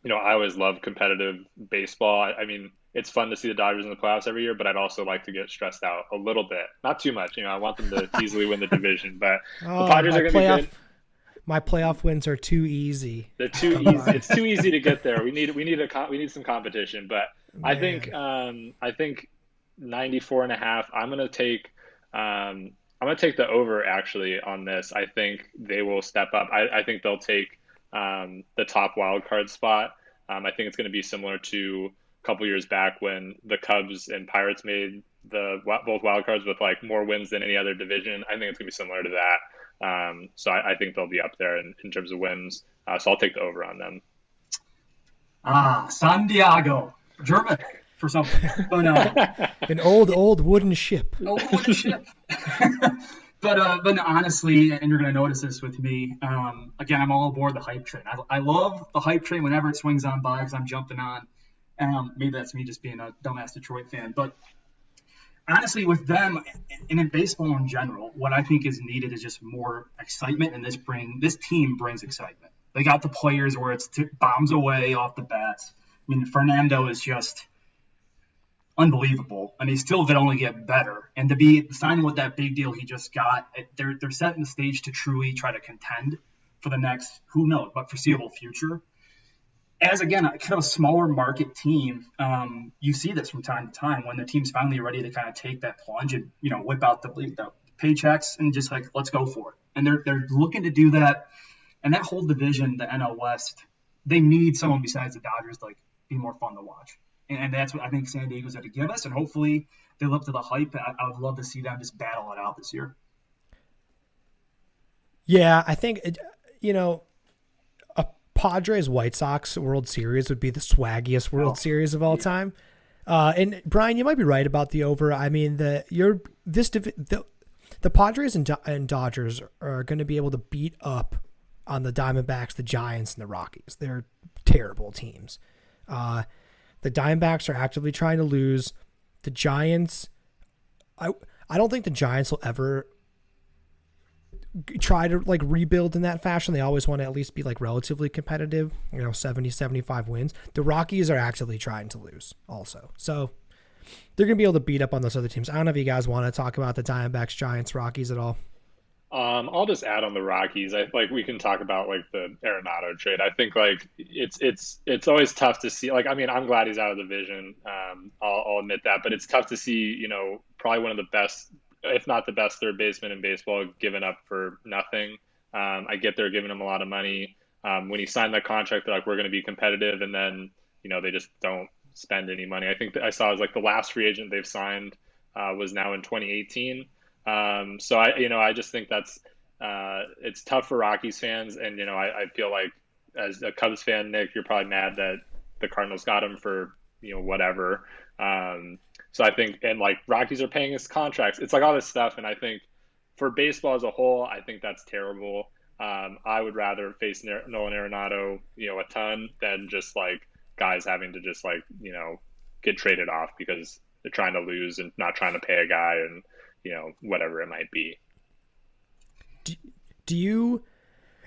always love competitive baseball. I mean, it's fun to see the Dodgers in the playoffs every year, but I'd also like to get stressed out a little bit. Not too much. I want them to easily win the division, but the Padres are going to be good. My playoff wins are too easy. They're too easy. It's too easy to get there. We need some competition, but man. I think 94.5. I'm going to take the over actually on this. I think they will step up. I think they'll take the top wild card spot. I think it's going to be similar to a couple years back when the Cubs and Pirates made both wild cards with like more wins than any other division. I think it's going to be similar to that. So I think they'll be up there in terms of wins. So I'll take the over on them. San Diego, German for something. But, an old wooden ship. Old wooden ship. But honestly, and you're going to notice this with me, again, I'm all aboard the hype train. I love the hype train whenever it swings on by because I'm jumping on. Maybe that's me just being a dumbass Detroit fan. But honestly, with them and in baseball in general, what I think is needed is just more excitement, and this team brings excitement. They got the players where it's bombs away off the bats. I mean, Fernando is just unbelievable, and he still could only get better. And to be signing with that big deal he just got, they're setting the stage to truly try to contend for the next, who knows, but foreseeable future. As, again, kind of a smaller market team, you see this from time to time when the team's finally ready to kind of take that plunge and, whip out the paychecks and just like, let's go for it. And they're looking to do that. And that whole division, the NL West, they need someone besides the Dodgers to like be more fun to watch. And that's what I think San Diego's going to give us. And hopefully they live up to the hype. I would love to see them just battle it out this year. Yeah, I think, a Padres White Sox World Series would be the swaggiest World Series of all time. And Brian, you might be right about the over. I mean, the Padres and Dodgers are going to be able to beat up on the Diamondbacks, the Giants, and the Rockies. They're terrible teams. The Diamondbacks are actively trying to lose. The Giants I don't think the Giants will ever try to like rebuild in that fashion. They always want to at least be like relatively competitive, 70, 75 wins. The Rockies are actively trying to lose also. So they're going to be able to beat up on those other teams. I don't know if you guys want to talk about the Diamondbacks, Giants, Rockies at all. I'll just add on the Rockies. We can talk about like the Arenado trade. I think like it's always tough to see. Like, I mean, I'm glad he's out of the division. I'll admit that, but it's tough to see, probably one of the best, if not the best third baseman in baseball given up for nothing. I get they're giving him a lot of money. When he signed that contract, they're like, we're going to be competitive. And then, they just don't spend any money. I think that I saw it was like the last free agent they've signed was now in 2018. So I just think that's it's tough for Rockies fans. And, I feel like as a Cubs fan, Nick, you're probably mad that the Cardinals got him for, whatever. So I think, and like Rockies are paying his contracts. It's like all this stuff. And I think for baseball as a whole, I think that's terrible. I would rather face Nolan Arenado, a ton than just like guys having to just like, get traded off because they're trying to lose and not trying to pay a guy and, whatever it might be.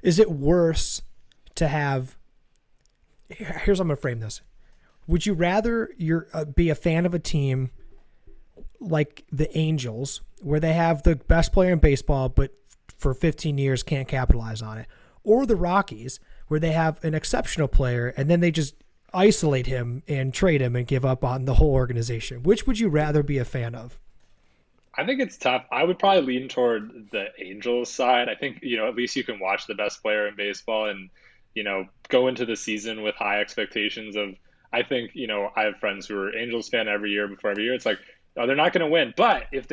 Is it worse to have, here's how I'm going to frame this. Would you rather be a fan of a team like the Angels, where they have the best player in baseball, but for 15 years can't capitalize on it, or the Rockies, where they have an exceptional player and then they just isolate him and trade him and give up on the whole organization? Which would you rather be a fan of? I think it's tough. I would probably lean toward the Angels side. I think, at least you can watch the best player in baseball and, go into the season with high expectations of, I think, I have friends who are Angels fan every year before every year. It's like, oh, they're not going to win. But if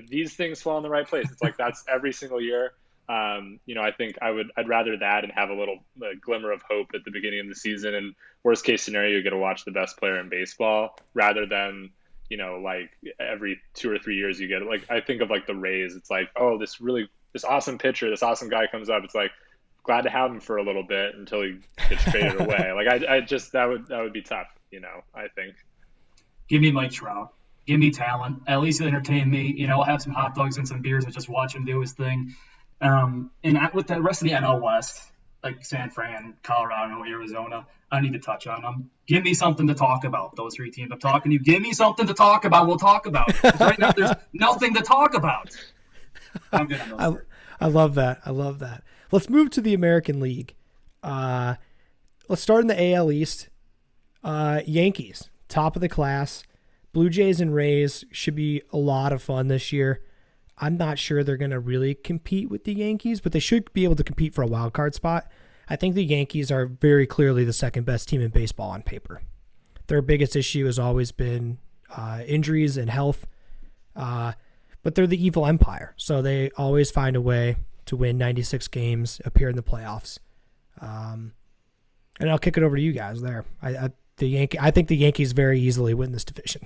these things fall in the right place, it's like that's every single year. I think I'd rather that and have a little glimmer of hope at the beginning of the season. And worst case scenario, you get to watch the best player in baseball rather than, like every 2 or 3 years you get it. Like I think of like the Rays. It's like, oh, this awesome pitcher, this awesome guy comes up. It's like, glad to have him for a little bit until he gets traded away. Like I just that would be tough. I think. Give me Mike Trout. Give me talent. At least entertain me. I'll have some hot dogs and some beers and just watch him do his thing. And with the rest of the NL West, like San Fran, Colorado, Arizona, I need to touch on them. Give me something to talk about. Those three teams I'm talking to you. Give me something to talk about. We'll talk about it. 'Cause right now, there's nothing to talk about. I'm good on those. I love that. Let's move to the American League. Let's start in the AL East. Yankees, top of the class. Blue Jays and Rays should be a lot of fun this year. I'm not sure they're going to really compete with the Yankees, but they should be able to compete for a wild card spot. I think the Yankees are very clearly the second best team in baseball on paper. Their biggest issue has always been injuries and health, but they're the evil empire, so they always find a way to win 96 games, appear in the playoffs. And I'll kick it over to you guys there. I think the Yankees very easily win this division.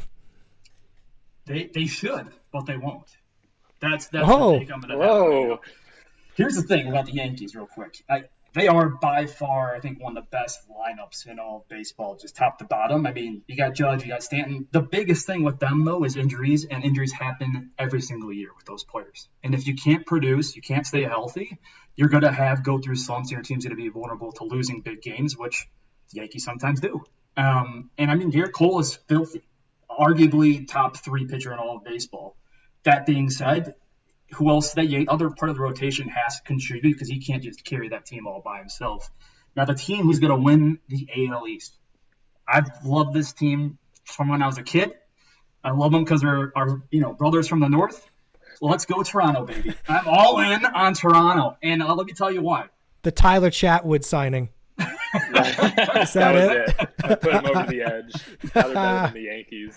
They should, but they won't. That's the take I'm going to have. Here's the thing about the Yankees, real quick. They are by far, I think, one of the best lineups in all of baseball, just top to bottom. I mean, you got Judge, you got Stanton. The biggest thing with them, though, is injuries, and injuries happen every single year with those players. And if you can't produce, you can't stay healthy, you're going to go through slumps, and your team's going to be vulnerable to losing big games, which the Yankees sometimes do. And I mean, Garrett Cole is filthy, arguably top 3 pitcher in all of baseball. That being said, who else that other part of the rotation has to contribute because he can't just carry that team all by himself. Now, the team who's going to win the AL East, I've loved this team from when I was a kid. I love them because they're our brothers from the North. So let's go Toronto, baby. I'm all in on Toronto, and let me tell you why. The Tyler Chatwood signing. Is that it? I put him over the edge. Now they're better than the Yankees.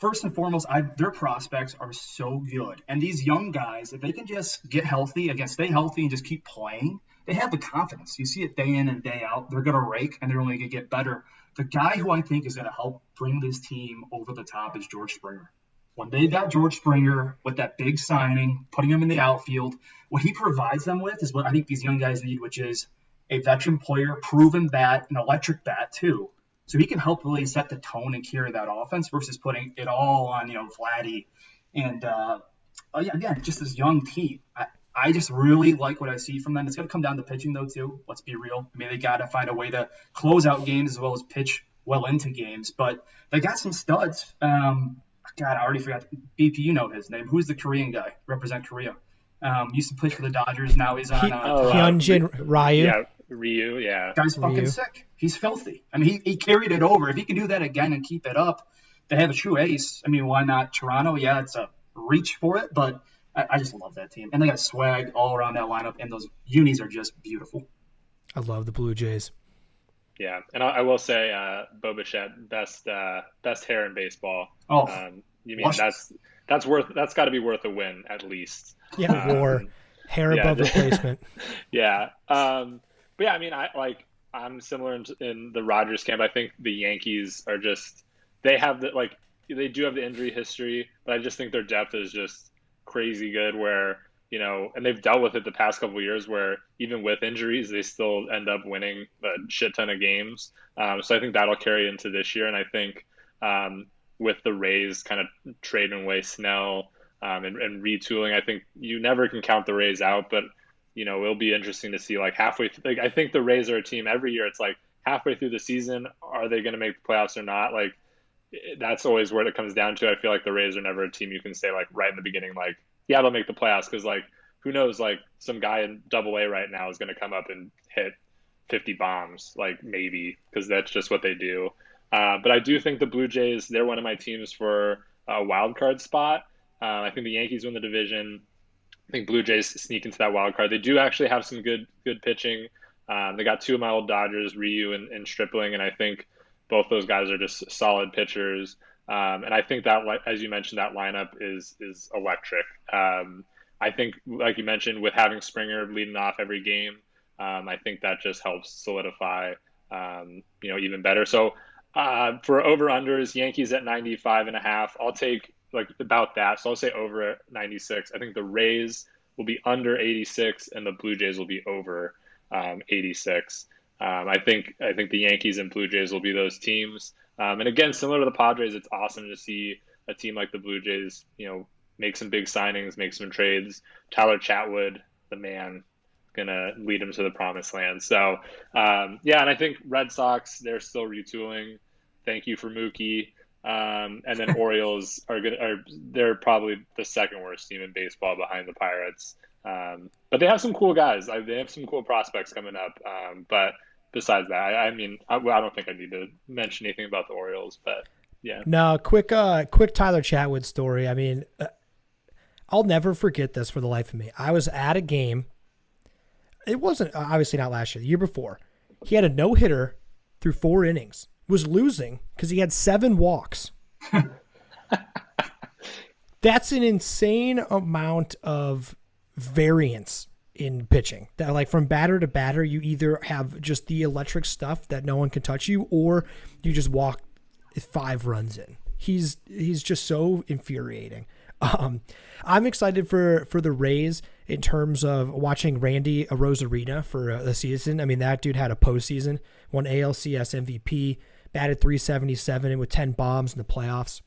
First and foremost, their prospects are so good. And these young guys, if they can just get healthy, stay healthy and just keep playing, they have the confidence. You see it day in and day out. They're going to rake, and they're only going to get better. The guy who I think is going to help bring this team over the top is George Springer. When they got George Springer with that big signing, putting him in the outfield, what he provides them with is what I think these young guys need, which is a veteran player, proven bat, an electric bat too. So he can help really set the tone and carry that offense versus putting it all on, Vladdy And yeah, again, just this young team. I just really like what I see from them. It's going to come down to pitching, though, too. Let's be real. I mean, they got to find a way to close out games as well as pitch well into games. But they got some studs. God, I already forgot. BP, you know his name. Who's the Korean guy? Represent Korea. Used to play for the Dodgers. Now he's on. Hyunjin Ryu. Yeah, Ryu. Yeah. Guy's fucking sick. He's filthy. I mean, he carried it over. If he can do that again and keep it up, they have a true ace. I mean, why not Toronto? Yeah, it's a reach for it, but I just love that team. And they got swag all around that lineup, and those unis are just beautiful. I love the Blue Jays. Yeah, and I will say, Bo Bichette, best hair in baseball. Oh, you mean that's got to be worth a win at least. Yeah, war, hair above replacement. Yeah, but yeah, I mean, I'm similar in the Rogers camp. I think the Yankees are just they do have the injury history, but I just think their depth is just crazy good. Where and they've dealt with it the past couple of years where even with injuries, they still end up winning a shit ton of games. So I think that'll carry into this year. And I think with the Rays kind of trading away Snell and retooling, I think you never can count the Rays out, but it'll be interesting to see halfway through. I think the Rays are a team every year. It's halfway through the season, are they going to make the playoffs or not? That's always where it comes down to. I feel like the Rays are never a team you can say right in the beginning, yeah, they'll make the playoffs, because who knows, some guy in Double-A right now is going to come up and hit 50 bombs, maybe, because that's just what they do. But I do think the Blue Jays, they're one of my teams for a wild card spot. I think the Yankees win the division. I think Blue Jays sneak into that wild card. They do actually have some good pitching. They got two of my old Dodgers, Ryu and Stripling, and I think both those guys are just solid pitchers. And I think that, as you mentioned, that lineup is electric. I think, like you mentioned, with having Springer leading off every game, I think that just helps solidify, even better. So for over-unders, Yankees at 95.5. I'll take about that. So I'll say over at 96. I think the Rays will be under 86, and the Blue Jays will be over 86. I think the Yankees and Blue Jays will be those teams. And again, similar to the Padres, it's awesome to see a team like the Blue Jays, make some big signings, make some trades. Tyler Chatwood, the man, gonna lead them to the promised land. So, and I think Red Sox, they're still retooling. Thank you for Mookie. And then Orioles they're probably the second worst team in baseball behind the Pirates. But they have some cool guys. They have some cool prospects coming up. But besides that, I don't think I need to mention anything about the Orioles, but yeah. No, quick Tyler Chatwood story. I mean, I'll never forget this for the life of me. I was at a game. It wasn't obviously not last year, the year before. He had a no-hitter through 4 innings, was losing because he had 7 walks. That's an insane amount of variance in pitching. That from batter to batter, you either have just the electric stuff that no one can touch you, or you just walk 5 runs in. He's just so infuriating. I'm excited for the Rays in terms of watching Randy Arozarena for the season. I mean, that dude had a postseason, won ALCS MVP, batted .377 with 10 bombs in the playoffs.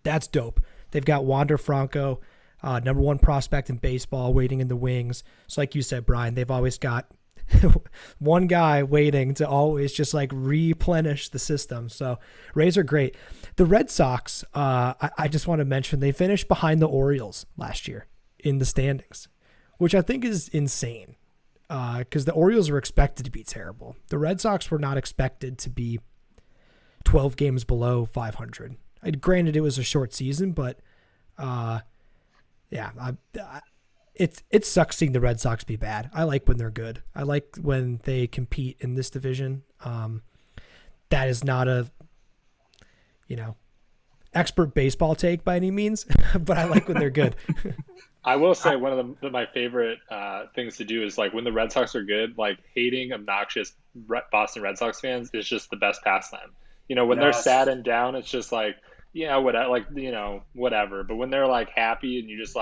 That's dope. They've got Wander Franco, number 1 prospect in baseball, waiting in the wings. So like you said, Brian, they've always got one guy waiting to always just replenish the system. So Rays are great. The Red Sox, I just want to mention, they finished behind the Orioles last year in the standings, which I think is insane because the Orioles were expected to be terrible. The Red Sox were not expected to be 12 games below 500. Granted, it was a short season, but it sucks seeing the Red Sox be bad. I like when they're good. I like when they compete in this division. That is not a, expert baseball take by any means, but I like when they're good. I will say one of my favorite things to do is when the Red Sox are good, hating obnoxious Boston Red Sox fans is just the best pastime. When they're sad and down, it's just whatever. But when they're happy and you just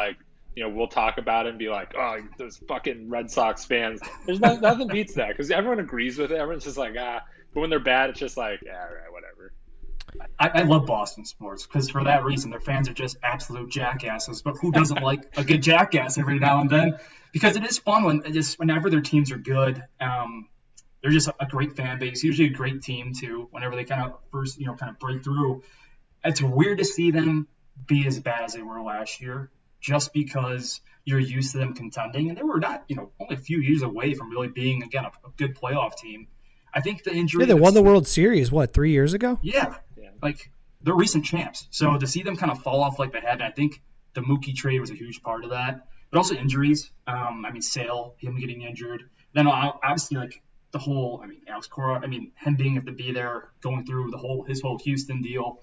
we'll talk about it and be like, oh, those fucking Red Sox fans. There's nothing beats that because everyone agrees with it. Everyone's just but when they're bad, it's just all right, whatever. I love Boston sports because for that reason, their fans are just absolute jackasses. But who doesn't like a good jackass every now and then? Because it is fun whenever their teams are good. They're just a great fan base, usually a great team too. Whenever they kind of first, kind of break through, it's weird to see them be as bad as they were last year, just because you're used to them contending, and they were not, only a few years away from really being again a good playoff team. I think the injury. Yeah, they won the World Series 3 years ago. Yeah, like they're recent champs. So to see them kind of fall off like they have, and I think the Mookie trade was a huge part of that. But also injuries. Sale, him getting injured. Then obviously like the whole, Alex Cora, him being able to be there, going through his whole Houston deal.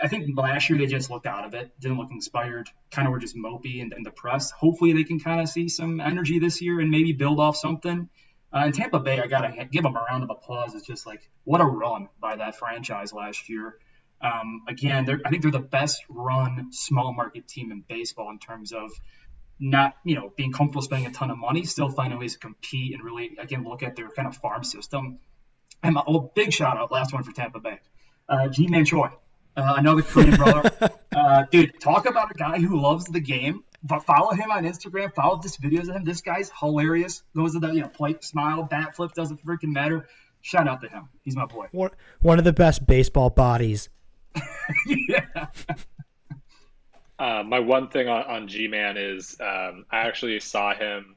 I think last year they just looked out of it, didn't look inspired, kind of were just mopey and depressed. Hopefully they can kind of see some energy this year and maybe build off something. In Tampa Bay, I got to give them a round of applause. It's just like, what a run by that franchise last year. Again, I think they're the best run small market team in baseball in terms of not, being comfortable spending a ton of money, still finding ways to compete and really, again, look at their kind of farm system. And a big shout out, last one for Tampa Bay. G-Man Choi, another Korean brother. Dude, talk about a guy who loves the game. But follow him on Instagram. Follow this videos of him. This guy's hilarious. Goes to the plate, smile, bat flip, doesn't freaking matter. Shout out to him. He's my boy. One of the best baseball bodies. Yeah. My one thing on G-Man is I actually saw him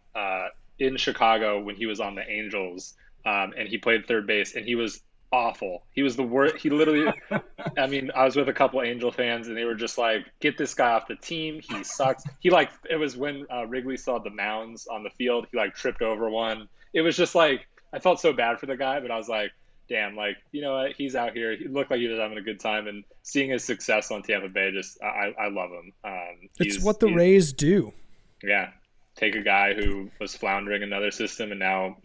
in Chicago when he was on the Angels, and he played third base, and he was awful. He was the worst. He literally, I was with a couple Angel fans and they were just like, get this guy off the team. He sucks. It was when Wrigley saw the mounds on the field. He tripped over one. It was just like, I felt so bad for the guy, but I was like, damn, you know what? He's out here. He looked like he was having a good time, and seeing his success on Tampa Bay, I love him. It's what the Rays do. Yeah. Take a guy who was floundering another system, and now,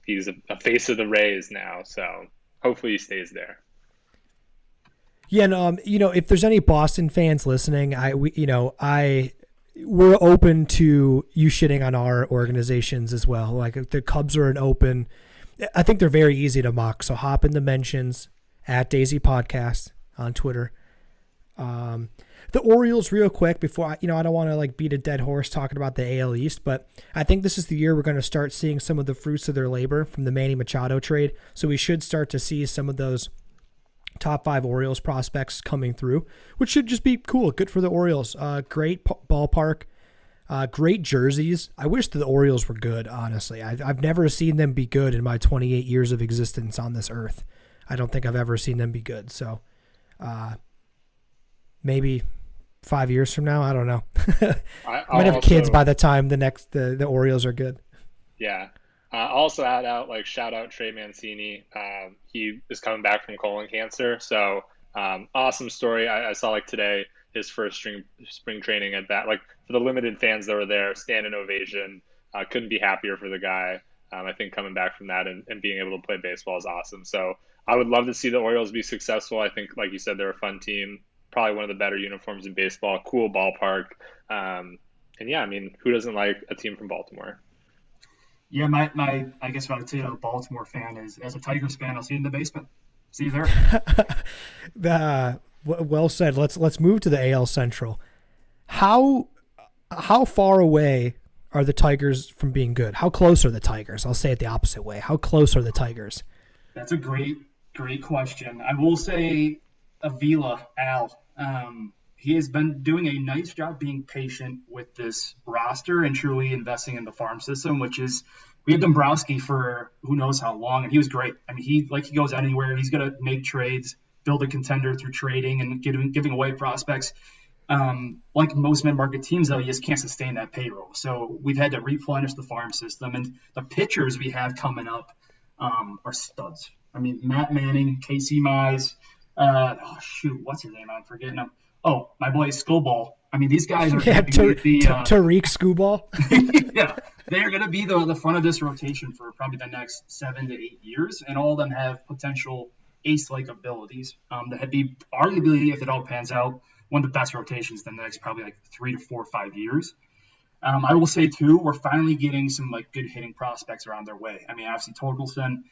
he's a face of the Rays now, so hopefully he stays there. Yeah, and if there's any Boston fans listening, we're open to you shitting on our organizations as well. Like the Cubs are an open. I think they're very easy to mock. So hop in the mentions at Daisy Podcast on Twitter. The Orioles, real quick, before I don't want to beat a dead horse talking about the AL East, but I think this is the year we're going to start seeing some of the fruits of their labor from the Manny Machado trade. So we should start to see some of those top 5 Orioles prospects coming through, which should just be cool. Good for the Orioles. Great ballpark, great jerseys. I wish the Orioles were good, honestly. I've never seen them be good in my 28 years of existence on this earth. I don't think I've ever seen them be good. So maybe 5 years from now, I don't know. I might have kids by the time the Orioles are good. Yeah. I'll also shout out Trey Mancini. He is coming back from colon cancer. So awesome story. I saw today his first spring training at bat. For the limited fans that were there, standing ovation. Couldn't be happier for the guy. I think coming back from that and being able to play baseball is awesome. So I would love to see the Orioles be successful. I think, like you said, they're a fun team. Probably one of the better uniforms in baseball, cool ballpark. And yeah, who doesn't like a team from Baltimore? Yeah, I guess what I'd say to a Baltimore fan is, as a Tigers fan, I'll see you in the basement. See you there. Well said. Let's move to the AL Central. How far away are the Tigers from being good? How close are the Tigers? I'll say it the opposite way. How close are the Tigers? That's a great question. I will say Avila, Al. He has been doing a nice job being patient with this roster and truly investing in the farm system, which is, we had Dombrowski for who knows how long, and he was great. He goes anywhere. He's going to make trades, build a contender through trading and giving away prospects. Like most mid-market teams, though, you just can't sustain that payroll. So we've had to replenish the farm system, and the pitchers we have coming up are studs. Matt Manning, Casey Mize, what's his name? I'm forgetting him. Oh, my boy Skubal. These guys are Tariq Skubal. Yeah, they are going to be the front of this rotation for probably the next 7 to 8 years, and all of them have potential ace-like abilities that be arguably, if it all pans out, one of the best rotations in the next probably 3 to 4 or 5 years. I will say too, we're finally getting some good hitting prospects around their way. Obviously Torkelson,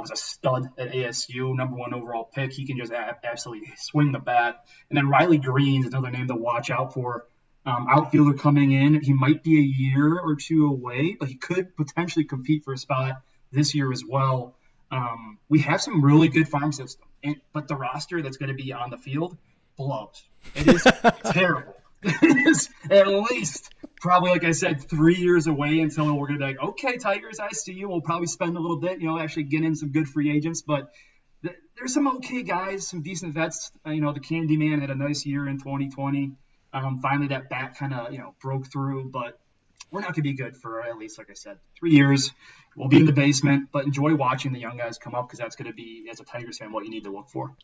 Was a stud at ASU, number 1 overall pick. He can just absolutely swing the bat. And then Riley Green's another name to watch out for. Outfielder coming in. He might be a year or two away, but he could potentially compete for a spot this year as well. We have some really good farm system, but the roster that's going to be on the field blows. It is terrible. It is at least probably, like I said, 3 years away until we're going to be like, okay, Tigers, I see you. We'll probably spend a little bit, actually get in some good free agents. But there's some okay guys, some decent vets. The Candyman had a nice year in 2020. Finally, that bat kind of, broke through. But we're not going to be good for at least, like I said, 3 years. We'll be in the basement, but enjoy watching the young guys come up because that's going to be, as a Tigers fan, what you need to look for.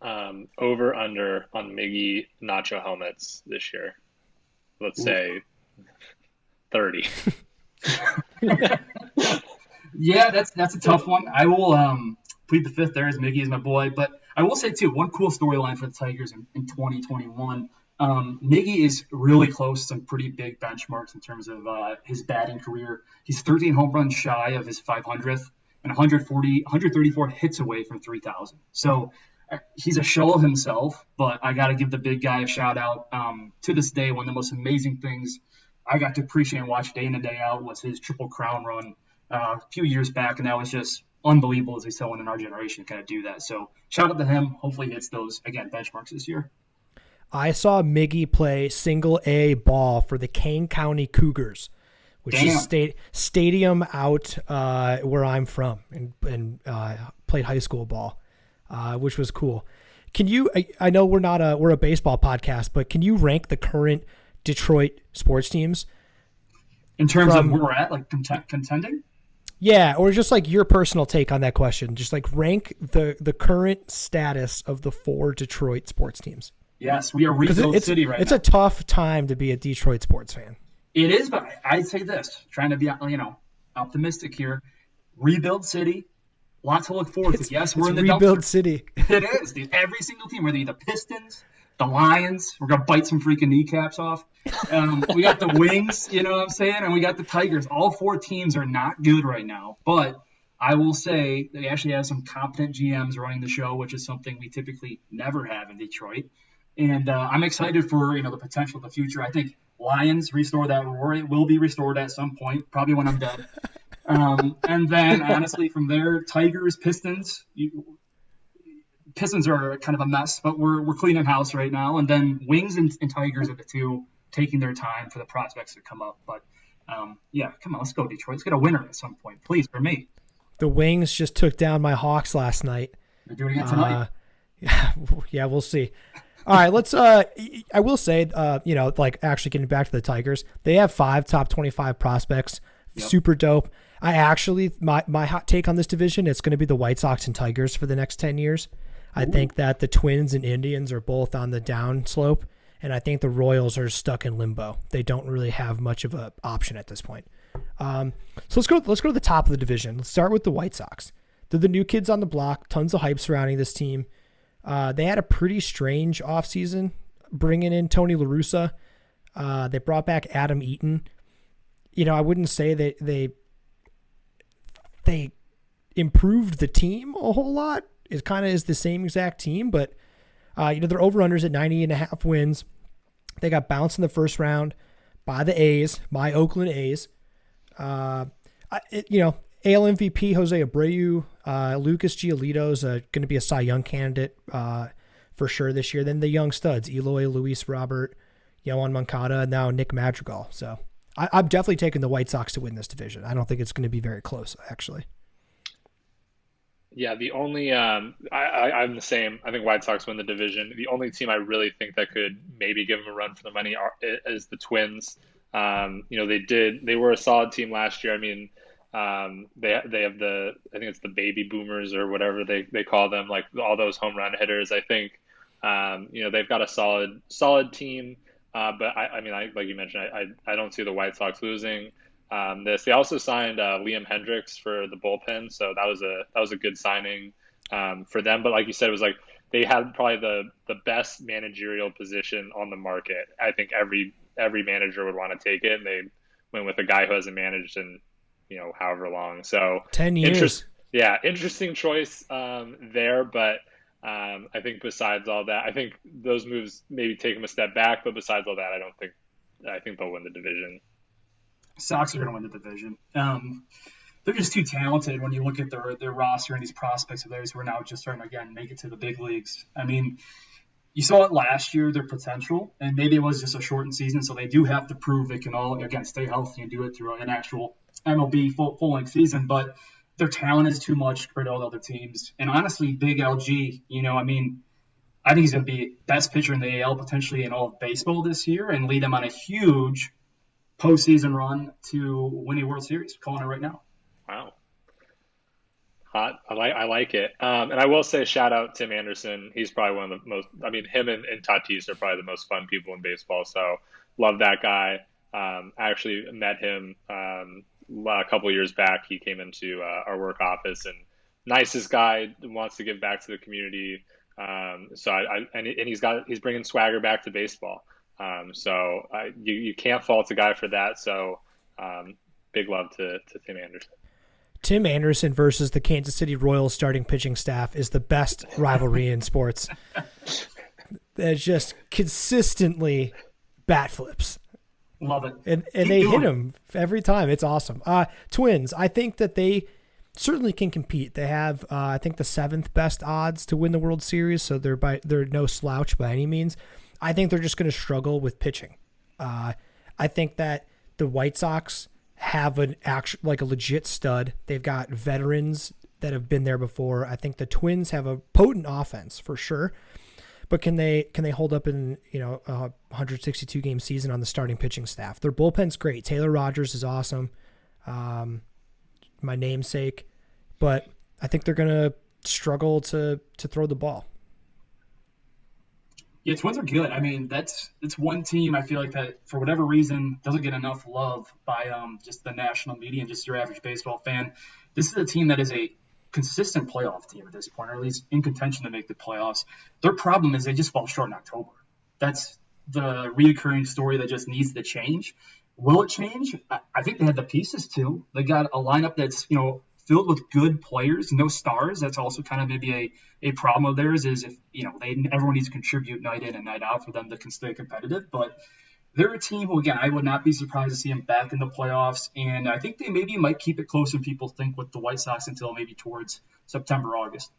Over under on Miggy Nacho helmets this year. Let's say 30. Yeah, that's a tough one. I will plead the fifth there as Miggy is my boy. But I will say, too, one cool storyline for the Tigers in 2021. Miggy is really close to some pretty big benchmarks in terms of his batting career. He's 13 home runs shy of his 500th and 134 hits away from 3,000. So he's a shell of himself, but I got to give the big guy a shout out. To this day, one of the most amazing things I got to appreciate and watch day in and day out was his Triple Crown run a few years back, and that was just unbelievable as we saw one in our generation kind of do that. So shout out to him. Hopefully he hits those, again, benchmarks this year. I saw Miggy play single A ball for the Kane County Cougars, which is stadium out where I'm from, and played high school ball, which was cool. Can you? I know we're a baseball podcast, but can you rank the current Detroit sports teams in terms of where we're at, like contending? Yeah, or just like your personal take on that question. Just like rank the current status of the 4 Detroit sports teams. Yes, we are rebuild city right now. It's a tough time to be a Detroit sports fan. It is, but I'd say this, trying to be, optimistic here. Rebuild city, lots to look forward to. Yes, we're in the rebuild dumpster. City. It is, dude. Every single team, whether the Pistons, the Lions, we're going to bite some freaking kneecaps off. We got the Wings, you know what I'm saying? And we got the Tigers. All 4 teams are not good right now, but I will say they actually have some competent GMs running the show, which is something we typically never have in Detroit. And I'm excited for, the potential of the future. I think Lions restore that roar. It will be restored at some point, probably when I'm dead. And then, honestly, from there, Tigers, Pistons. Pistons are kind of a mess, but we're cleaning house right now. And then Wings and Tigers are the 2 taking their time for the prospects to come up. But, yeah, come on, let's go, Detroit. Let's get a winner at some point, please, for me. The Wings just took down my Hawks last night. They're doing it tonight. Yeah, we'll see. All right, let's. I will say, actually getting back to the Tigers, they have 5 top 25 prospects. Yep. Super dope. I actually, my hot take on this division, it's going to be the White Sox and Tigers for the next 10 years. I think that the Twins and Indians are both on the down slope, and I think the Royals are stuck in limbo. They don't really have much of an option at this point. So let's go to the top of the division. Let's start with the White Sox. They're the new kids on the block. Tons of hype surrounding this team. They had a pretty strange offseason, bringing in Tony La Russa. They brought back Adam Eaton. I wouldn't say that they improved the team a whole lot. It kind of is the same exact team, but their over-unders at 90.5 wins. They got bounced in the first round by the A's, my Oakland A's. AL MVP Jose Abreu, Lucas Giolito's going to be a Cy Young candidate for sure this year. Then the young studs, Eloy, Luis Robert, Yohan Moncada, and now Nick Madrigal. So I'm definitely taking the White Sox to win this division. I don't think it's going to be very close, actually. Yeah, the only I'm the same. I think White Sox win the division. The only team I really think that could maybe give them a run for the money is the Twins. They were a solid team last year. I mean, they have I think it's the baby boomers or whatever they call them, like all those home run hitters. I think they've got a solid team. But I mean, like you mentioned, I don't see the White Sox losing. They also signed Liam Hendricks for the bullpen, so that was a good signing for them. But like you said, it was like they had probably the best managerial position on the market. I think every manager would want to take it, and they went with a guy who hasn't managed in however long. So 10 years. Yeah, interesting choice there, but I think besides all that, I think those moves maybe take them a step back. But besides all that, I think they'll win the division. Sox are going to win the division. They're just too talented when you look at their roster and these prospects of theirs who are now just starting to, again, make it to the big leagues. I mean, you saw it last year, their potential, and maybe it was just a shortened season, so they do have to prove they can all, again, stay healthy and do it through an actual MLB full-length season. But their talent is too much compared to all the other teams. And honestly, Big LG, I mean, I think he's going to be best pitcher in the AL potentially in all of baseball this year and lead them on a huge postseason run to win a World Series. Calling it right now. Wow. Hot. I like it. And I will say shout out Tim Anderson. He's probably one of the most, I mean, him and Tatis are probably the most fun people in baseball. So love that guy. I actually met him a couple of years back. He came into our work office, and nicest guy, wants to give back to the community. He's bringing swagger back to baseball. You can't fault a guy for that. So big love to Tim Anderson. Tim Anderson versus the Kansas City Royals starting pitching staff is the best rivalry in sports. It's just consistently bat flips. Love it. And they hit him every time. It's awesome. Twins, I think that they certainly can compete. They have, I think, the 7th best odds to win the World Series, so they're no slouch by any means. I think they're just going to struggle with pitching. I think that the White Sox have a legit stud. They've got veterans that have been there before. I think the Twins have a potent offense for sure. But can they hold up in a 162 game season on the starting pitching staff? Their bullpen's great. Taylor Rogers is awesome, my namesake, but I think they're gonna struggle to throw the ball. Yeah, Twins are good. I mean, it's one team I feel like that for whatever reason doesn't get enough love by just the national media and just your average baseball fan. This is a team that is a consistent playoff team at this point, or at least in contention to make the playoffs. Their problem is they just fall short in October. That's the reoccurring story that just needs to change. Will it change? I think they had the pieces to. They got a lineup that's filled with good players, no stars. That's also kind of maybe a problem of theirs is if everyone needs to contribute night in and night out for them to stay competitive. But they're a team who, again, I would not be surprised to see them back in the playoffs. And I think they maybe might keep it closer than people think with the White Sox until maybe towards September, August.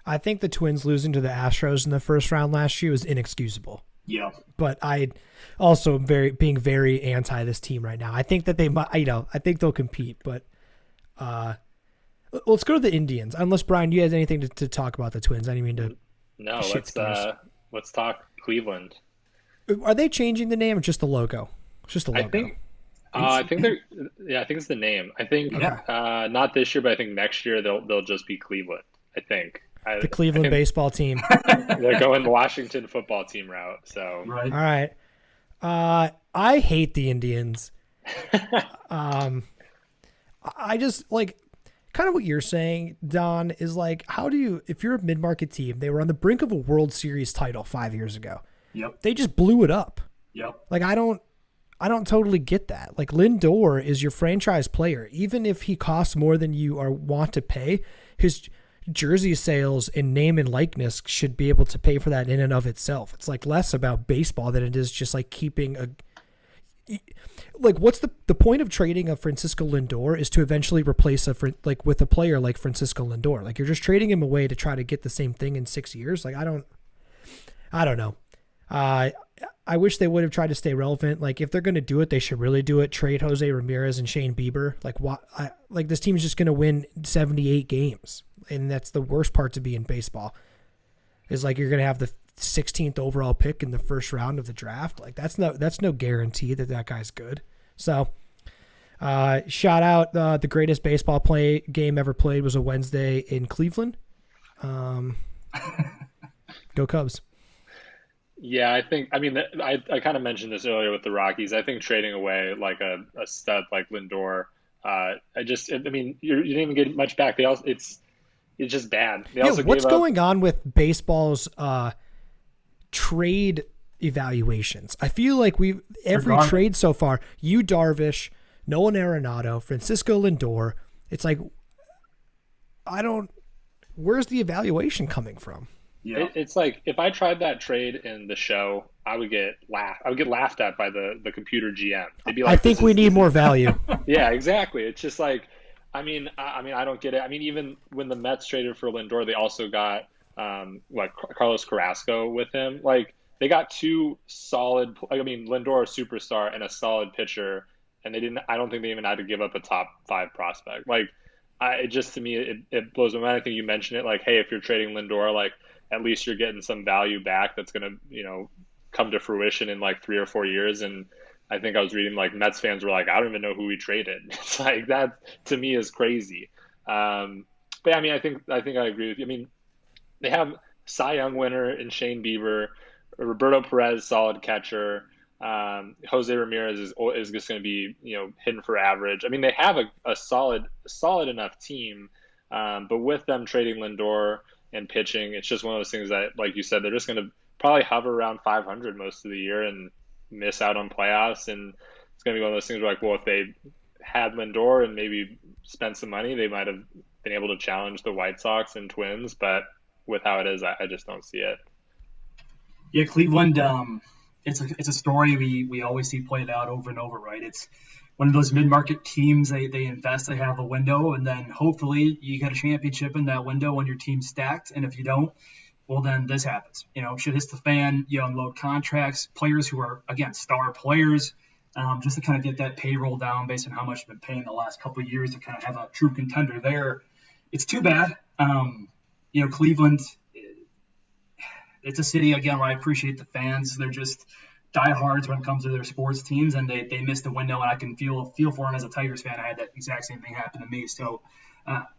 I think the Twins losing to the Astros in the first round last year was inexcusable. Yeah. But I also am being very anti this team right now. I think that they might, I think they'll compete. But let's go to the Indians. Unless, Brian, you have anything to talk about the Twins. I didn't mean to. No, let's talk Cleveland. Are they changing the name or just the logo? It's just the logo. I think it's the name. I think not this year, but I think next year they'll just be Cleveland. I think the Cleveland baseball team. They're going the Washington football team route. So right. All right. I hate the Indians. I just kind of what you're saying, Don, is how do you, if you're a mid-market team, they were on the brink of a World Series title 5 years ago. Yep. They just blew it up. Yep. I don't totally get that. Lindor is your franchise player. Even if he costs more than you want to pay, his jersey sales and name and likeness should be able to pay for that in and of itself. It's less about baseball than it is just keeping a. What's the point of trading a Francisco Lindor is to eventually replace with a player like Francisco Lindor. You're just trading him away to try to get the same thing in 6 years. I don't know. I wish they would have tried to stay relevant. If they're going to do it, they should really do it. Trade Jose Ramirez and Shane Bieber. This team's just going to win 78 games, and that's the worst part to be in baseball. Is you're going to have the 16th overall pick in the first round of the draft. That's no guarantee that guy's good. So, shout out the greatest baseball game ever played was a Wednesday in Cleveland. Go Cubs. Yeah, I kind of mentioned this earlier with the Rockies. I think trading away a stud like Lindor, you didn't even get much back. It's just bad. What's going on with baseball's trade evaluations? I feel like every trade so far, Yu Darvish, Nolan Arenado, Francisco Lindor. It's where's the evaluation coming from? Yeah. It's like if I tried that trade in the show, I would get laughed at by the computer GM. They'd be like, I think we need more value. Yeah, exactly. It's just like, I don't get it. I mean, even when the Mets traded for Lindor, they also got like Carlos Carrasco with him. Like they got two solid. I mean, Lindor a superstar and a solid pitcher, and they didn't. I don't think they even had to give up a top 5 prospect. Like, it just to me it blows my mind. I think you mentioned it. Like, hey, if you're trading Lindor, like at least you're getting some value back that's gonna come to fruition in like 3 or 4 years. And I think I was reading like Mets fans were like, I don't even know who we traded. It's like that to me is crazy. But yeah, I mean, I think I agree with you. I mean, they have Cy Young winner in Shane Bieber, Roberto Perez, solid catcher. Jose Ramirez is just going to be hitting for average. I mean, they have a solid enough team, but with them trading Lindor and pitching, it's just one of those things that, like you said, they're just going to probably hover around 500 most of the year and miss out on playoffs. And it's going to be one of those things where, like, well, if they had Lindor and maybe spent some money, they might have been able to challenge the White Sox and Twins. But with how it is, I just don't see it. Yeah, Cleveland. It's a story we always see played out over and over, right? It's one of those mid-market teams. They invest, they have a window, and then hopefully you get a championship in that window when your team's stacked. And if you don't, well, then this happens. Shit hits the fan. You unload contracts, players who are, again, star players, just to kind of get that payroll down based on how much you've been paying the last couple of years to kind of have a true contender there. It's too bad. Cleveland, it's a city, again, where I appreciate the fans. They're just diehards when it comes to their sports teams, and they missed the window, and I can feel for them as a Tigers fan. I had that exact same thing happen to me. So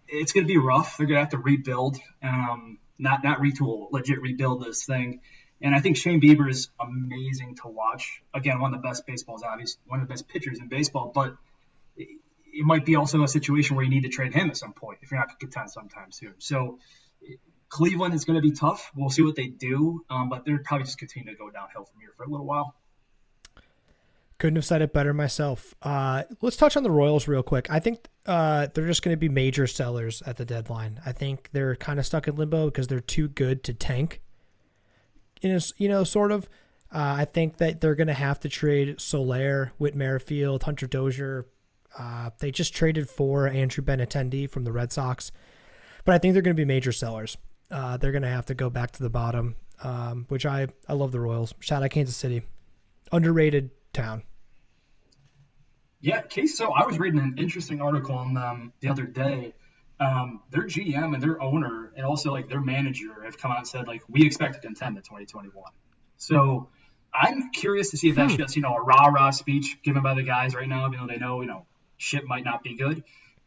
it's going to be rough. They're going to have to rebuild, not retool, legit rebuild this thing. And I think Shane Bieber is amazing to watch. Again, one of the best baseballs, obviously, one of the best pitchers in baseball, but it might be also a situation where you need to trade him at some point if you're not going to contend sometime soon. So Cleveland is going to be tough. We'll see what they do, but they're probably just continue to go downhill from here for a little while. Couldn't have said it better myself. Let's touch on the Royals real quick. I think they're just going to be major sellers at the deadline. I think they're kind of stuck in limbo because they're too good to tank. Sort of. I think that they're going to have to trade Soler, Whit Merrifield, Hunter Dozier. They just traded for Andrew Benintendi from the Red Sox. But I think they're going to be major sellers. They're going to have to go back to the bottom, which I love the Royals. Shout out Kansas City. Underrated town. Yeah, so I was reading an interesting article on them the other day. Their GM and their owner and also like their manager have come out and said, like, we expect to contend in 2021. So I'm curious to see if that's just, a rah-rah speech given by the guys right now, even though they know, shit might not be good.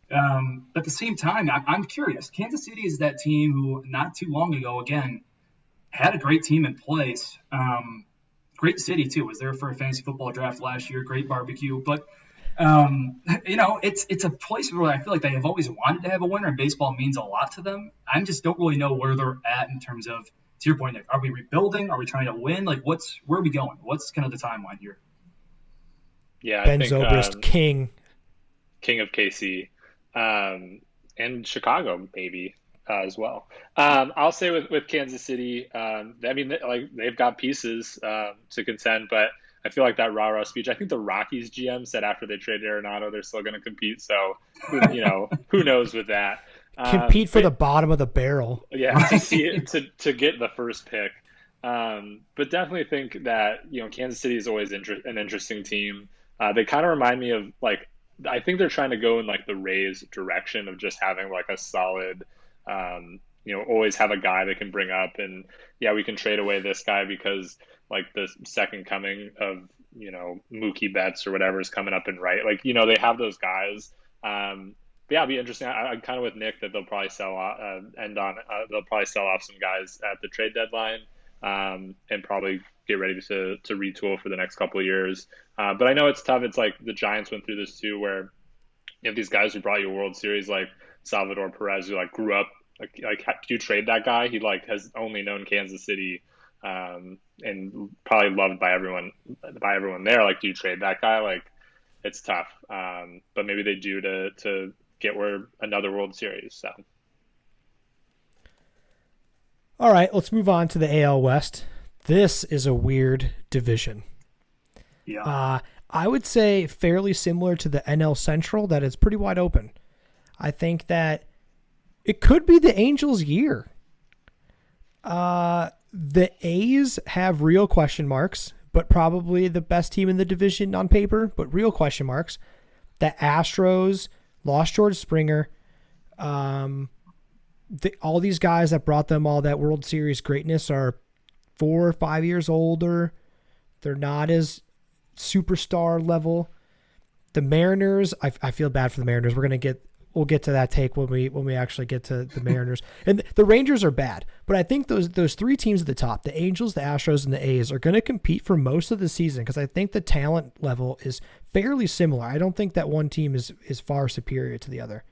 But at the same time, I'm curious. Kansas City is that team who not too long ago, again, had a great team in place. Great city, too. Was there for a fantasy football draft last year. Great barbecue. But, it's a place where I feel like they have always wanted to have a winner, and baseball means a lot to them. I just don't really know where they're at in terms of, to your point, Nick, are we rebuilding? Are we trying to win? Like, where are we going? What's kind of the timeline here? Yeah, Ben Zobrist, king of KC. And Chicago maybe as well. I'll say with Kansas City, they've got pieces to contend, but I feel like that rah-rah speech. I think the Rockies GM said after they traded Arenado, they're still going to compete. So who knows with that? Compete for the bottom of the barrel. Yeah, to get the first pick. But definitely think that Kansas City is always an interesting team. They kind of remind me of like. I think they're trying to go in like the Rays direction of just having like a solid, always have a guy they can bring up, and yeah, we can trade away this guy because like the second coming of Mookie Betts or whatever is coming up and right, like they have those guys. But yeah, it'll be interesting. I'm kind of with Nick that they'll probably sell off some guys at the trade deadline, and probably get ready to retool for the next couple of years. But I know it's tough. It's like the Giants went through this too, where you have these guys who brought you a World Series, like Salvador Perez, who like grew up, like do you trade that guy? He like has only known Kansas City, and probably loved by everyone there. Like, do you trade that guy? Like, it's tough. But maybe they do to get another World Series. So All right, let's move on to the AL West. This is a weird division. Yeah. I would say fairly similar to the NL Central, that it's pretty wide open. I think that it could be the Angels' year. The A's have real question marks, but probably the best team in the division on paper, but real question marks. The Astros lost George Springer. All these guys that brought them all that World Series greatness are 4 or 5 years older. They're not as superstar level. The Mariners, I feel bad for the Mariners. We'll get to that take when we actually get to the Mariners. And the Rangers are bad, but I think those three teams at the top, the Angels, the Astros, and the A's, are going to compete for most of the season because I think the talent level is fairly similar. I don't think that one team is far superior to the other.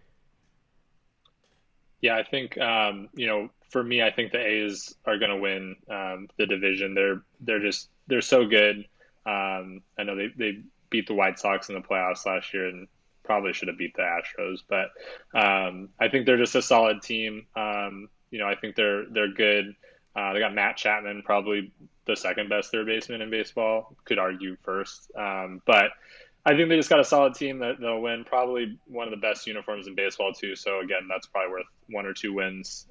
Yeah, I think for me, I think the A's are going to win the division. They're so good. I know they beat the White Sox in the playoffs last year and probably should have beat the Astros, but I think they're just a solid team. I think they're good. They got Matt Chapman, probably the second best third baseman in baseball. Could argue first, but I think they just got a solid team that they'll win. Probably one of the best uniforms in baseball too. So again, that's probably worth 1 or 2 wins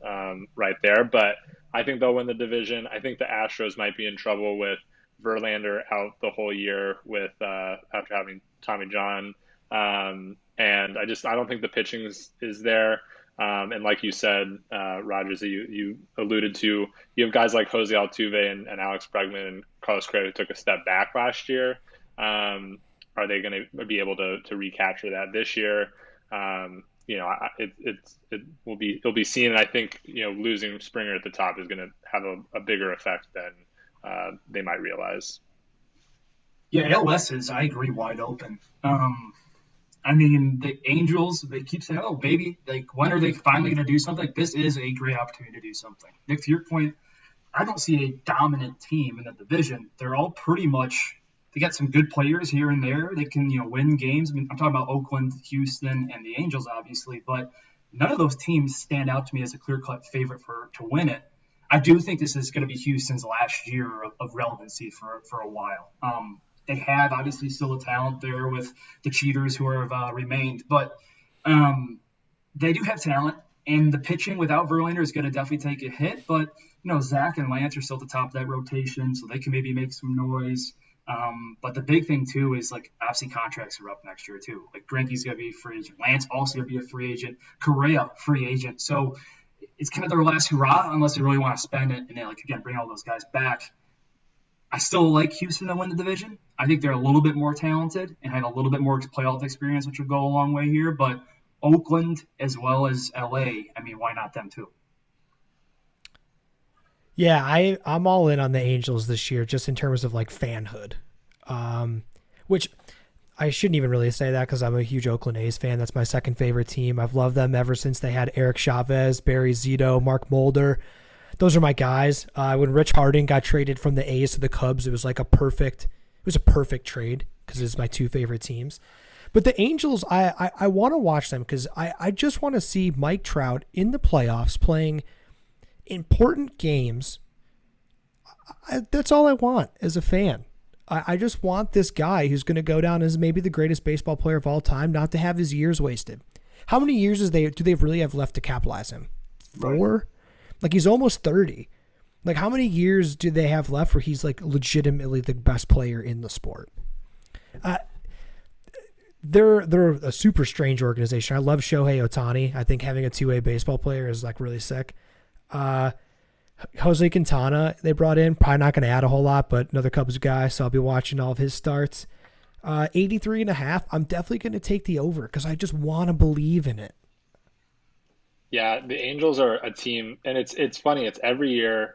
right there. But I think they'll win the division. I think the Astros might be in trouble with Verlander out the whole year with after having Tommy John. And I don't think the pitching is there. And like you said, Rogers, you alluded to, you have guys like Jose Altuve and Alex Bregman and Carlos Correa who took a step back last year. Are they going to be able to recapture that this year? It'll be seen. And I think, losing Springer at the top is going to have a bigger effect than they might realize. Yeah, ALS is, I agree, wide open. The Angels, they keep saying, oh, baby, like, when are they finally going to do something? Like, this is a great opportunity to do something. Nick, to your point, I don't see a dominant team in the division. They're all pretty much, they got some good players here and there. They can, win games. I'm talking about Oakland, Houston, and the Angels, obviously, but none of those teams stand out to me as a clear-cut favorite to win it. I do think this is going to be Houston's last year of relevancy for a while. They have obviously still a talent there with the cheaters who have remained, but they do have talent, and the pitching without Verlander is going to definitely take a hit. But Zach and Lance are still at the top of that rotation, so they can maybe make some noise. But the big thing too is, like, obviously contracts are up next year too. Like, Greinke's going to be a free agent, Lance also going to be a free agent, Correa free agent. So it's kind of their last hurrah unless they really want to spend it and then, like, again, bring all those guys back. I still like Houston to win the division. I think they're a little bit more talented and have a little bit more playoff experience, which will go a long way here. But Oakland as well as LA, why not them too? Yeah, I'm all in on the Angels this year, just in terms of, like, fanhood, which I shouldn't even really say that because I'm a huge Oakland A's fan. That's my second favorite team. I've loved them ever since they had Eric Chavez, Barry Zito, Mark Mulder. Those are my guys. When Rich Harding got traded from the A's to the Cubs, it was a perfect trade because it's my two favorite teams. But the Angels, I want to watch them because I just want to see Mike Trout in the playoffs playing important games. That's all I want as a fan. I just want this guy who's going to go down as maybe the greatest baseball player of all time not to have his years wasted. How many years do they really have left to capitalize him? 4? Like, he's almost 30. Like, how many years do they have left where he's, like, legitimately the best player in the sport? They're a super strange organization. I love Shohei Ohtani. I think having a two-way baseball player is, like, really sick. Jose Quintana, they brought in, probably not going to add a whole lot, but another Cubs guy, so I'll be watching all of his starts. 83.5, I'm definitely going to take the over because I just want to believe in it. Yeah, the Angels are a team, and it's funny. It's every year,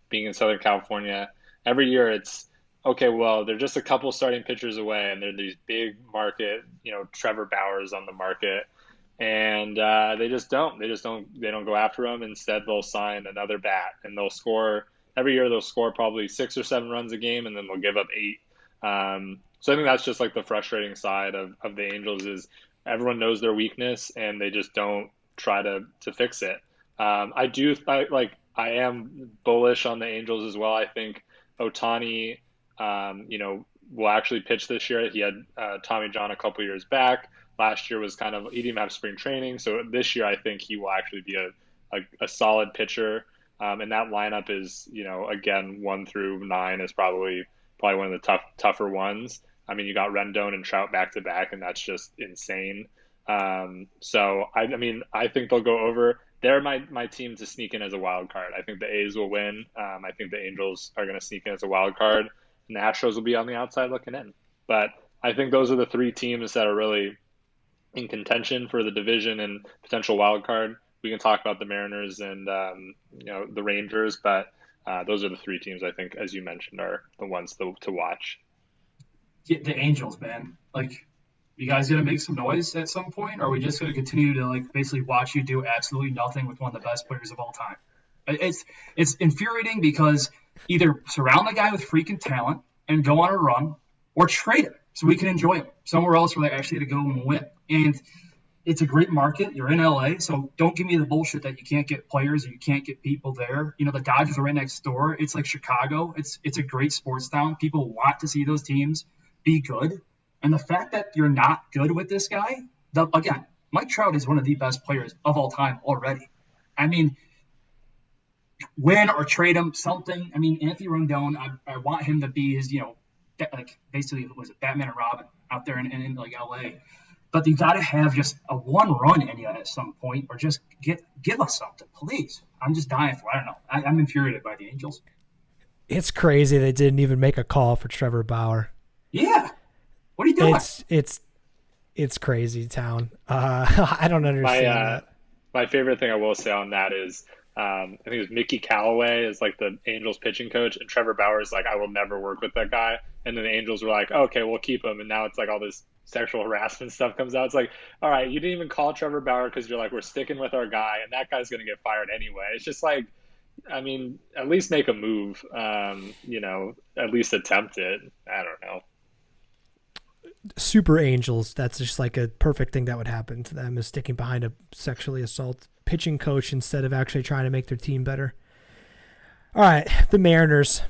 being in Southern California, every year it's, okay, well, they're just a couple starting pitchers away, and they're these big market, Trevor Bauer's on the market, and they don't go after them. Instead, they'll sign another bat, and they'll score every year. They'll score probably 6 or 7 runs a game, and then they'll give up 8. So I think that's just, like, the frustrating side of the Angels is everyone knows their weakness, and they just don't try to fix it. I I am bullish on the Angels as well. I think Ohtani, will actually pitch this year. He had Tommy John a couple years back. Last year was he didn't even have spring training. So this year, I think he will actually be a solid pitcher. And that lineup is, again, 1 through 9 is probably one of the tougher ones. I mean, you got Rendon and Trout back to back, and that's just insane. So I think they'll go over. They're my team to sneak in as a wild card. I think the A's will win. I think the Angels are going to sneak in as a wild card, and the Astros will be on the outside looking in. But I think those are the 3 teams that are really in contention for the division and potential wild card. We can talk about the Mariners and the Rangers, but those are the 3 teams I think, as you mentioned, are the ones to watch. Yeah, the Angels, man. Like, you guys gonna make some noise at some point, or are we just gonna continue to basically watch you do absolutely nothing with one of the best players of all time? It's infuriating because either surround the guy with freaking talent and go on a run, or trade him so we can enjoy him somewhere else where they actually to go and win. And it's a great market. You're in LA, so don't give me the bullshit that you can't get players or you can't get people there. The Dodgers are right next door. It's like Chicago. It's a great sports town. People want to see those teams be good. And the fact that you're not good with this guy, again, Mike Trout is one of the best players of all time already. I mean, win or trade him, something. I mean, Anthony Rendon, I want him to be his, basically, was it Batman and Robin out there in LA. But you got to have just a one run in you at some point, or just give us something, please. I'm just dying for it. I don't know. I'm infuriated by the Angels. It's crazy they didn't even make a call for Trevor Bauer. Yeah. What are you doing? It's crazy town. I don't understand that. My favorite thing I will say on that is I think it was Mickey Callaway is the Angels pitching coach, and Trevor Bauer is I will never work with that guy. And then the Angels were like, okay, we'll keep him. And now it's all this sexual harassment stuff comes out. It's all right, you didn't even call Trevor Bauer because you're we're sticking with our guy, and that guy's going to get fired anyway. It's just at least make a move, at least attempt it. I don't know. Super Angels, that's just a perfect thing that would happen to them, is sticking behind a sexually assault pitching coach instead of actually trying to make their team better. All right, the Mariners.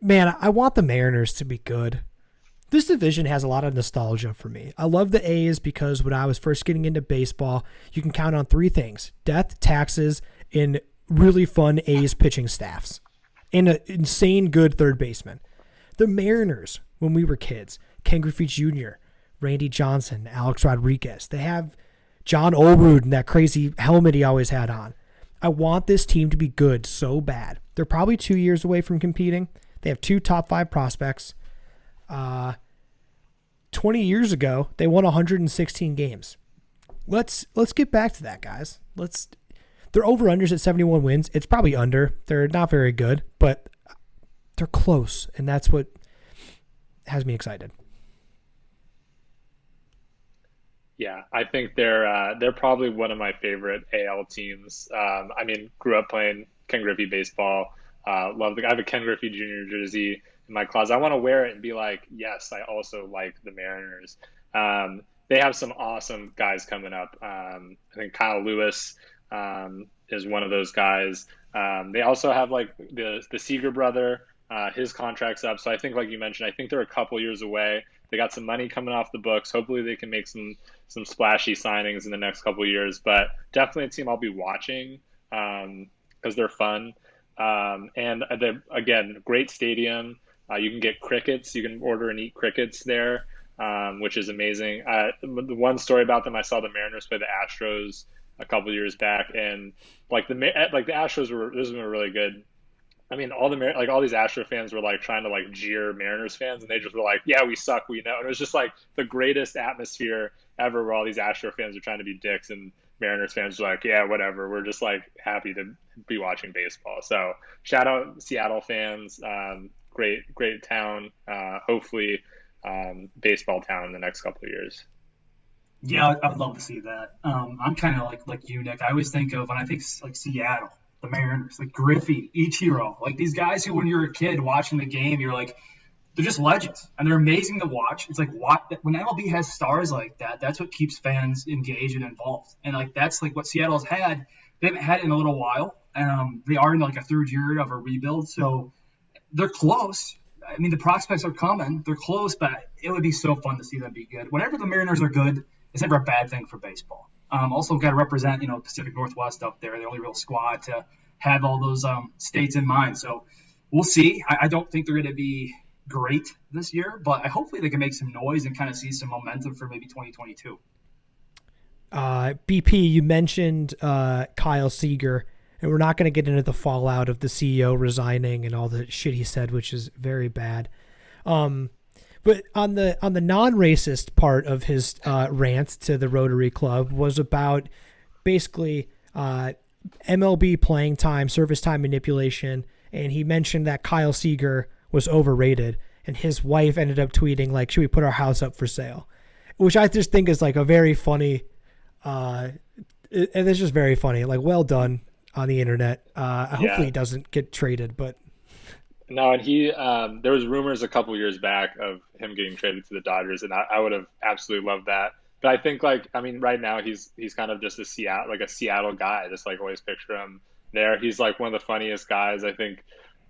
Man, I want the Mariners to be good. This division has a lot of nostalgia for me. I love the A's because when I was first getting into baseball, you can count on 3 things: death, taxes, and really fun A's pitching staffs, and an insane good third baseman. The Mariners, when we were kids, Ken Griffey Jr., Randy Johnson, Alex Rodriguez. They have John Olerud and that crazy helmet he always had on. I want this team to be good so bad. They're probably 2 years away from competing. They have 2 top 5 prospects. 20 years ago, they won 116 games. Let's get back to that, guys. They're over-unders at 71 wins. It's probably under. They're not very good, but they're close, and that's what has me excited. Yeah, I think they're probably one of my favorite AL teams. Grew up playing Ken Griffey baseball. I have a Ken Griffey Jr. jersey in my closet. I want to wear it and be yes, I also like the Mariners. They have some awesome guys coming up. I think Kyle Lewis is one of those guys. They also have the Seager brother. His contract's up. So I think, like you mentioned, I think they're a couple years away. They got some money coming off the books. Hopefully they can make some splashy signings in the next couple of years. But definitely a team I'll be watching because they're fun. And again, great stadium. You can get crickets. You can order and eat crickets there, which is amazing. The one story about them, I saw the Mariners play the Astros a couple of years back, and the Astros were really good. All these Astro fans were trying to jeer Mariners fans, and they just were yeah, we suck, we know. And it was just the greatest atmosphere ever, where all these Astro fans are trying to be dicks, and Mariners fans are yeah, whatever. We're just happy to be watching baseball. So shout out Seattle fans. Great town. Hopefully, baseball town in the next couple of years. Yeah, I'd love to see that. I'm kind of like you, Nick. I always think of, when I think Seattle, the Mariners, Griffey, Ichiro, these guys who, when you're a kid watching the game, you're they're just legends, and they're amazing to watch. It's when MLB has stars like that, that's what keeps fans engaged and involved. And that's what Seattle's had. They haven't had it in a little while. They are in like a third year of a rebuild, so they're close. I mean, the prospects are coming. They're close, but it would be so fun to see them be good. Whenever the Mariners are good, it's never a bad thing for baseball. Also, got to represent, Pacific Northwest up there. The only real squad to have all those states in mind. So we'll see. I don't think they're going to be great this year, but hopefully they can make some noise and kind of see some momentum for maybe 2022. BP, you mentioned Kyle Seager, and we're not going to get into the fallout of the CEO resigning and all the shit he said, which is very bad. But on the non-racist part of his rant to the Rotary Club was about basically MLB playing time, service time manipulation, and he mentioned that Kyle Seager was overrated, and his wife ended up tweeting like, "Should we put our house up for sale?" Which I just think is like a very funny, and it's just very funny. Like, well done on the internet. Hopefully he doesn't get traded, but. No, and he there was rumors a couple years back of him getting traded to the Dodgers, and I would have absolutely loved that. But I think right now he's kind of just a Seattle guy. Just like always picture him there. He's like one of the funniest guys. I think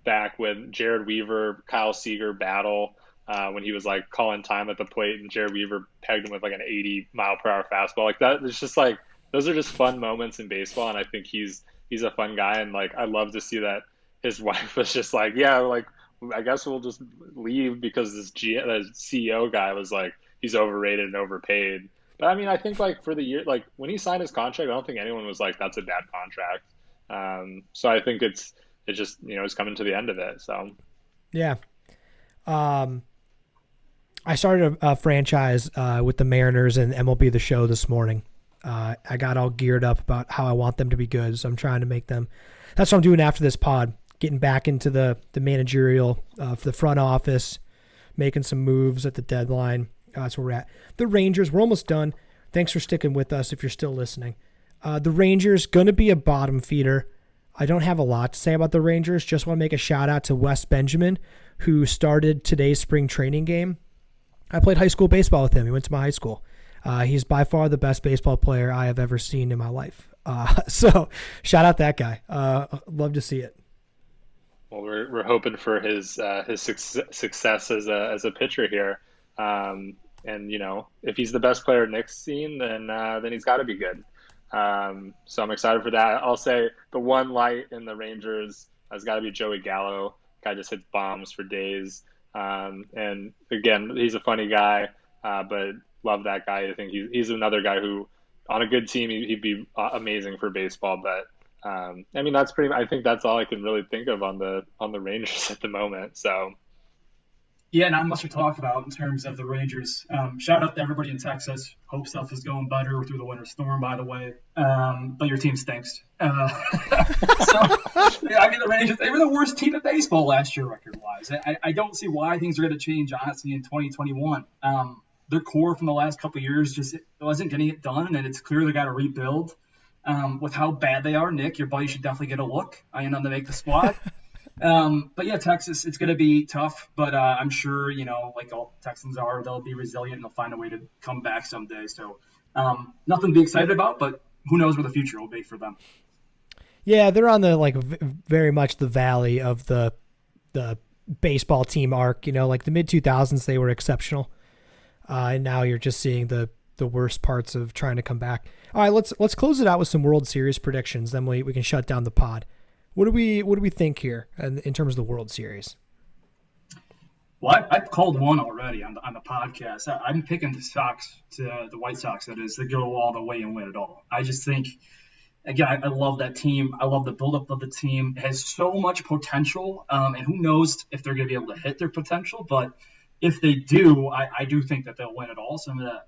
back when Jared Weaver, Kyle Seager battle when he was like calling time at the plate, and Jared Weaver pegged him with like an 80-mile-per-hour fastball. Like that, it's just like those are just fun moments in baseball, and I think he's a fun guy, and like I love to see that. His wife was just like, yeah, like, I guess we'll just leave because this CEO guy was like, he's overrated and overpaid. But I mean, I think like for the year, like when he signed his contract, I don't think anyone was like, that's a bad contract. So I think it's just, it's coming to the end of it. So. Yeah. I started a franchise with the Mariners and MLB The Show this morning. I got all geared up about how I want them to be good. So I'm trying to make them. That's what I'm doing after this pod. Getting back into the managerial for the front office, making some moves at the deadline. That's where we're at. The Rangers, we're almost done. Thanks for sticking with us if you're still listening. The Rangers, going to be a bottom feeder. I don't have a lot to say about the Rangers. Just want to make a shout out to Wes Benjamin, who started today's spring training game. I played high school baseball with him. He went to my high school. He's by far the best baseball player I have ever seen in my life. So shout out that guy. Love to see it. Well, we're hoping for his success as a pitcher here, and if he's the best player Nick's seen, then he's got to be good. So I'm excited for that. I'll say the one light in the Rangers has got to be Joey Gallo. Guy just hits bombs for days, and again, he's a funny guy, but love that guy. I think he's another guy who, on a good team, he'd be amazing for baseball, but. I mean, I think that's all I can really think of on the Rangers at the moment. So, yeah, not much to talk about in terms of the Rangers. Shout out to everybody in Texas. Hope stuff is going better through the winter storm, by the way. But your team stinks. The Rangers, they were the worst team in baseball last year, record-wise. I don't see why things are going to change, honestly, in 2021. Their core from the last couple of years just wasn't getting it done, and it's clear they got to rebuild. With how bad they are, Nick, your buddy should definitely get a look. I am on to make the squad. But yeah, Texas, it's going to be tough, but I'm sure, like all Texans are, they'll be resilient and they'll find a way to come back someday. So nothing to be excited about, but who knows where the future will be for them. Yeah, they're on the very much the valley of the baseball team arc. Like the mid-2000s, they were exceptional. And now you're just seeing the worst parts of trying to come back. All right, let's close it out with some World Series predictions. Then we can shut down the pod. What do we think here in terms of the World Series? Well, I've called one already on the podcast. I'm picking the White Sox, that is, to go all the way and win it all. I just think, again, I love that team. I love the buildup of the team. It has so much potential, and who knows if they're going to be able to hit their potential. But if they do, I do think that they'll win it all. So I'm going to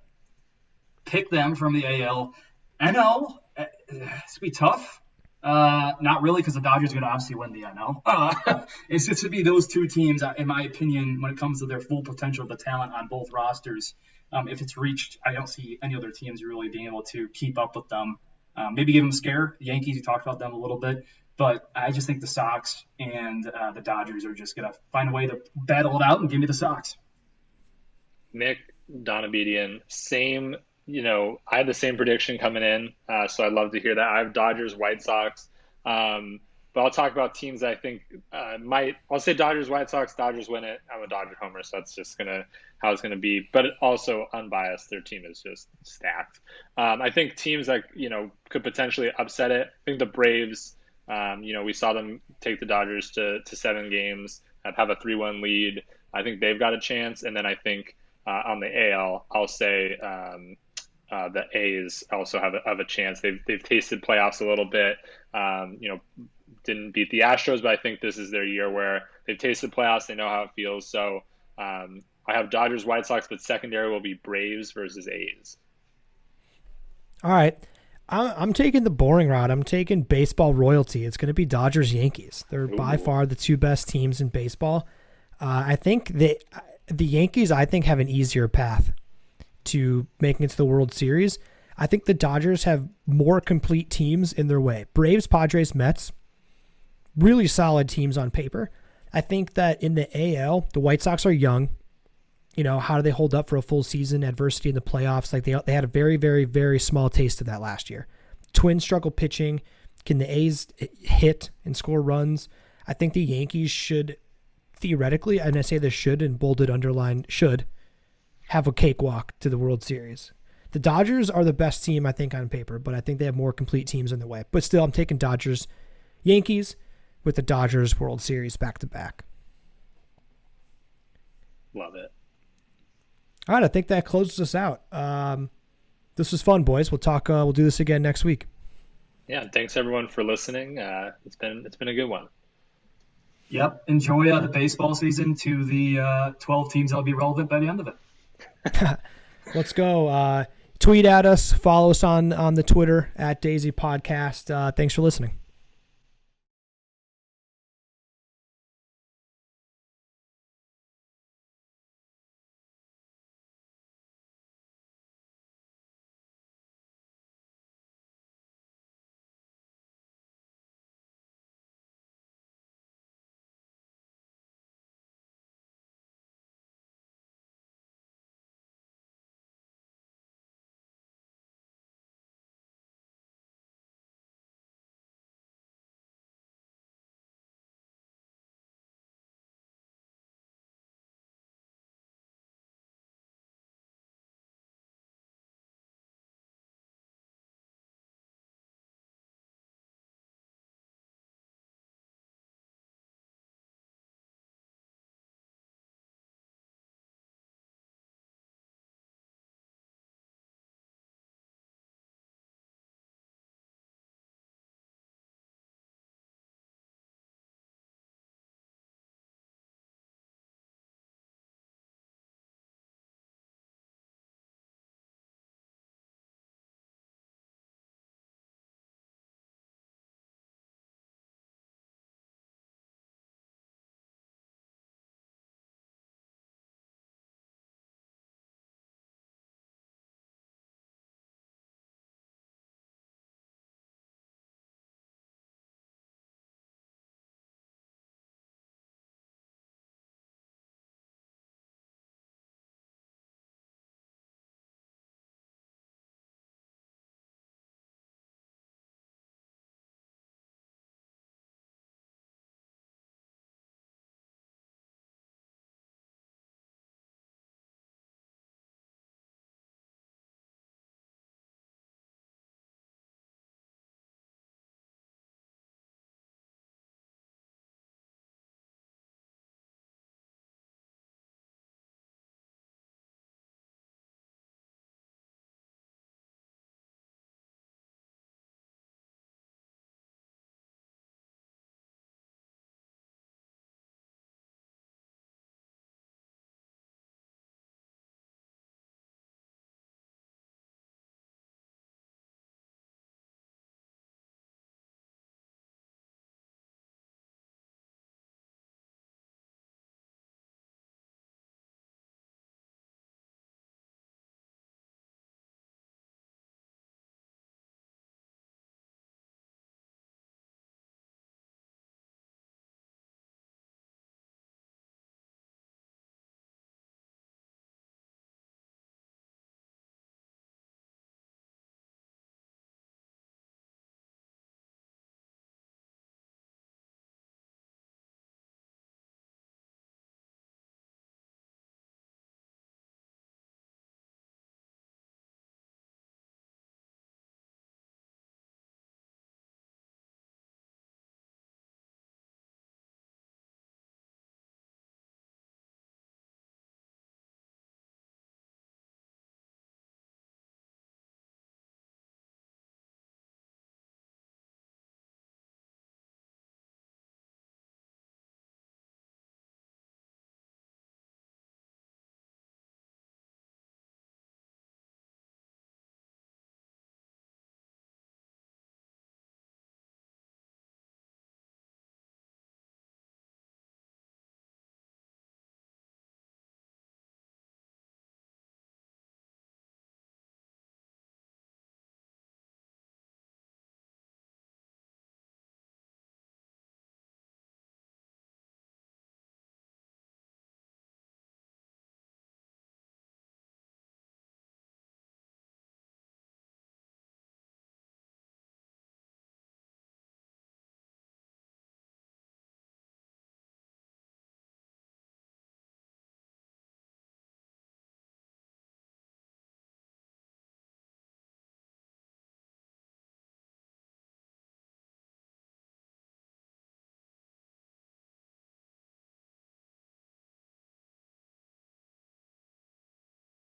pick them from the AL. NL, it's going to be tough. Not really, because the Dodgers are going to obviously win the NL. It's just to be those two teams, in my opinion, when it comes to their full potential, the talent on both rosters. If it's reached, I don't see any other teams really being able to keep up with them. Maybe give them a scare. The Yankees, you talked about them a little bit. But I just think the Sox and the Dodgers are just going to find a way to battle it out and give me the Sox. Nick Donabedian, same I had the same prediction coming in, so I'd love to hear that. I have Dodgers, White Sox. But I'll talk about teams I think I'll say Dodgers, White Sox. Dodgers win it. I'm a Dodger homer, so that's just how it's gonna be. But also unbiased, their team is just stacked. I think teams that could potentially upset it. I think the Braves. We saw them take the Dodgers to 7 games, have a 3-1 lead. I think they've got a chance. And then I think on the AL, I'll say the A's also have a chance. They've tasted playoffs a little bit. Didn't beat the Astros, but I think this is their year where they've tasted playoffs. They know how it feels. So I have Dodgers, White Sox, but secondary will be Braves versus A's. All right. I'm taking the boring route. I'm taking baseball royalty. It's going to be Dodgers, Yankees. They're by far the 2 best teams in baseball. I think the Yankees, have an easier path to making it to the World Series. I think the Dodgers have more complete teams in their way. Braves, Padres, Mets, really solid teams on paper. I think that in the AL, the White Sox are young. How do they hold up for a full season? Adversity in the playoffs. Like they had a very, very, very small taste of that last year. Twins struggle pitching. Can the A's hit and score runs? I think the Yankees should theoretically, and I say this should and bolded underline should, have a cakewalk to the World Series. The Dodgers are the best team, I think, on paper, but I think they have more complete teams in their way. But still, I'm taking Dodgers, Yankees with the Dodgers World Series back to back. Love it. All right, I think that closes us out. This was fun, boys. We'll talk. We'll do this again next week. Yeah, thanks everyone for listening. It's been a good one. Yep. Enjoy the baseball season to the 12 teams that'll be relevant by the end of it. Let's go. Tweet at us. Follow us on the Twitter at Daisy Podcast. Thanks for listening.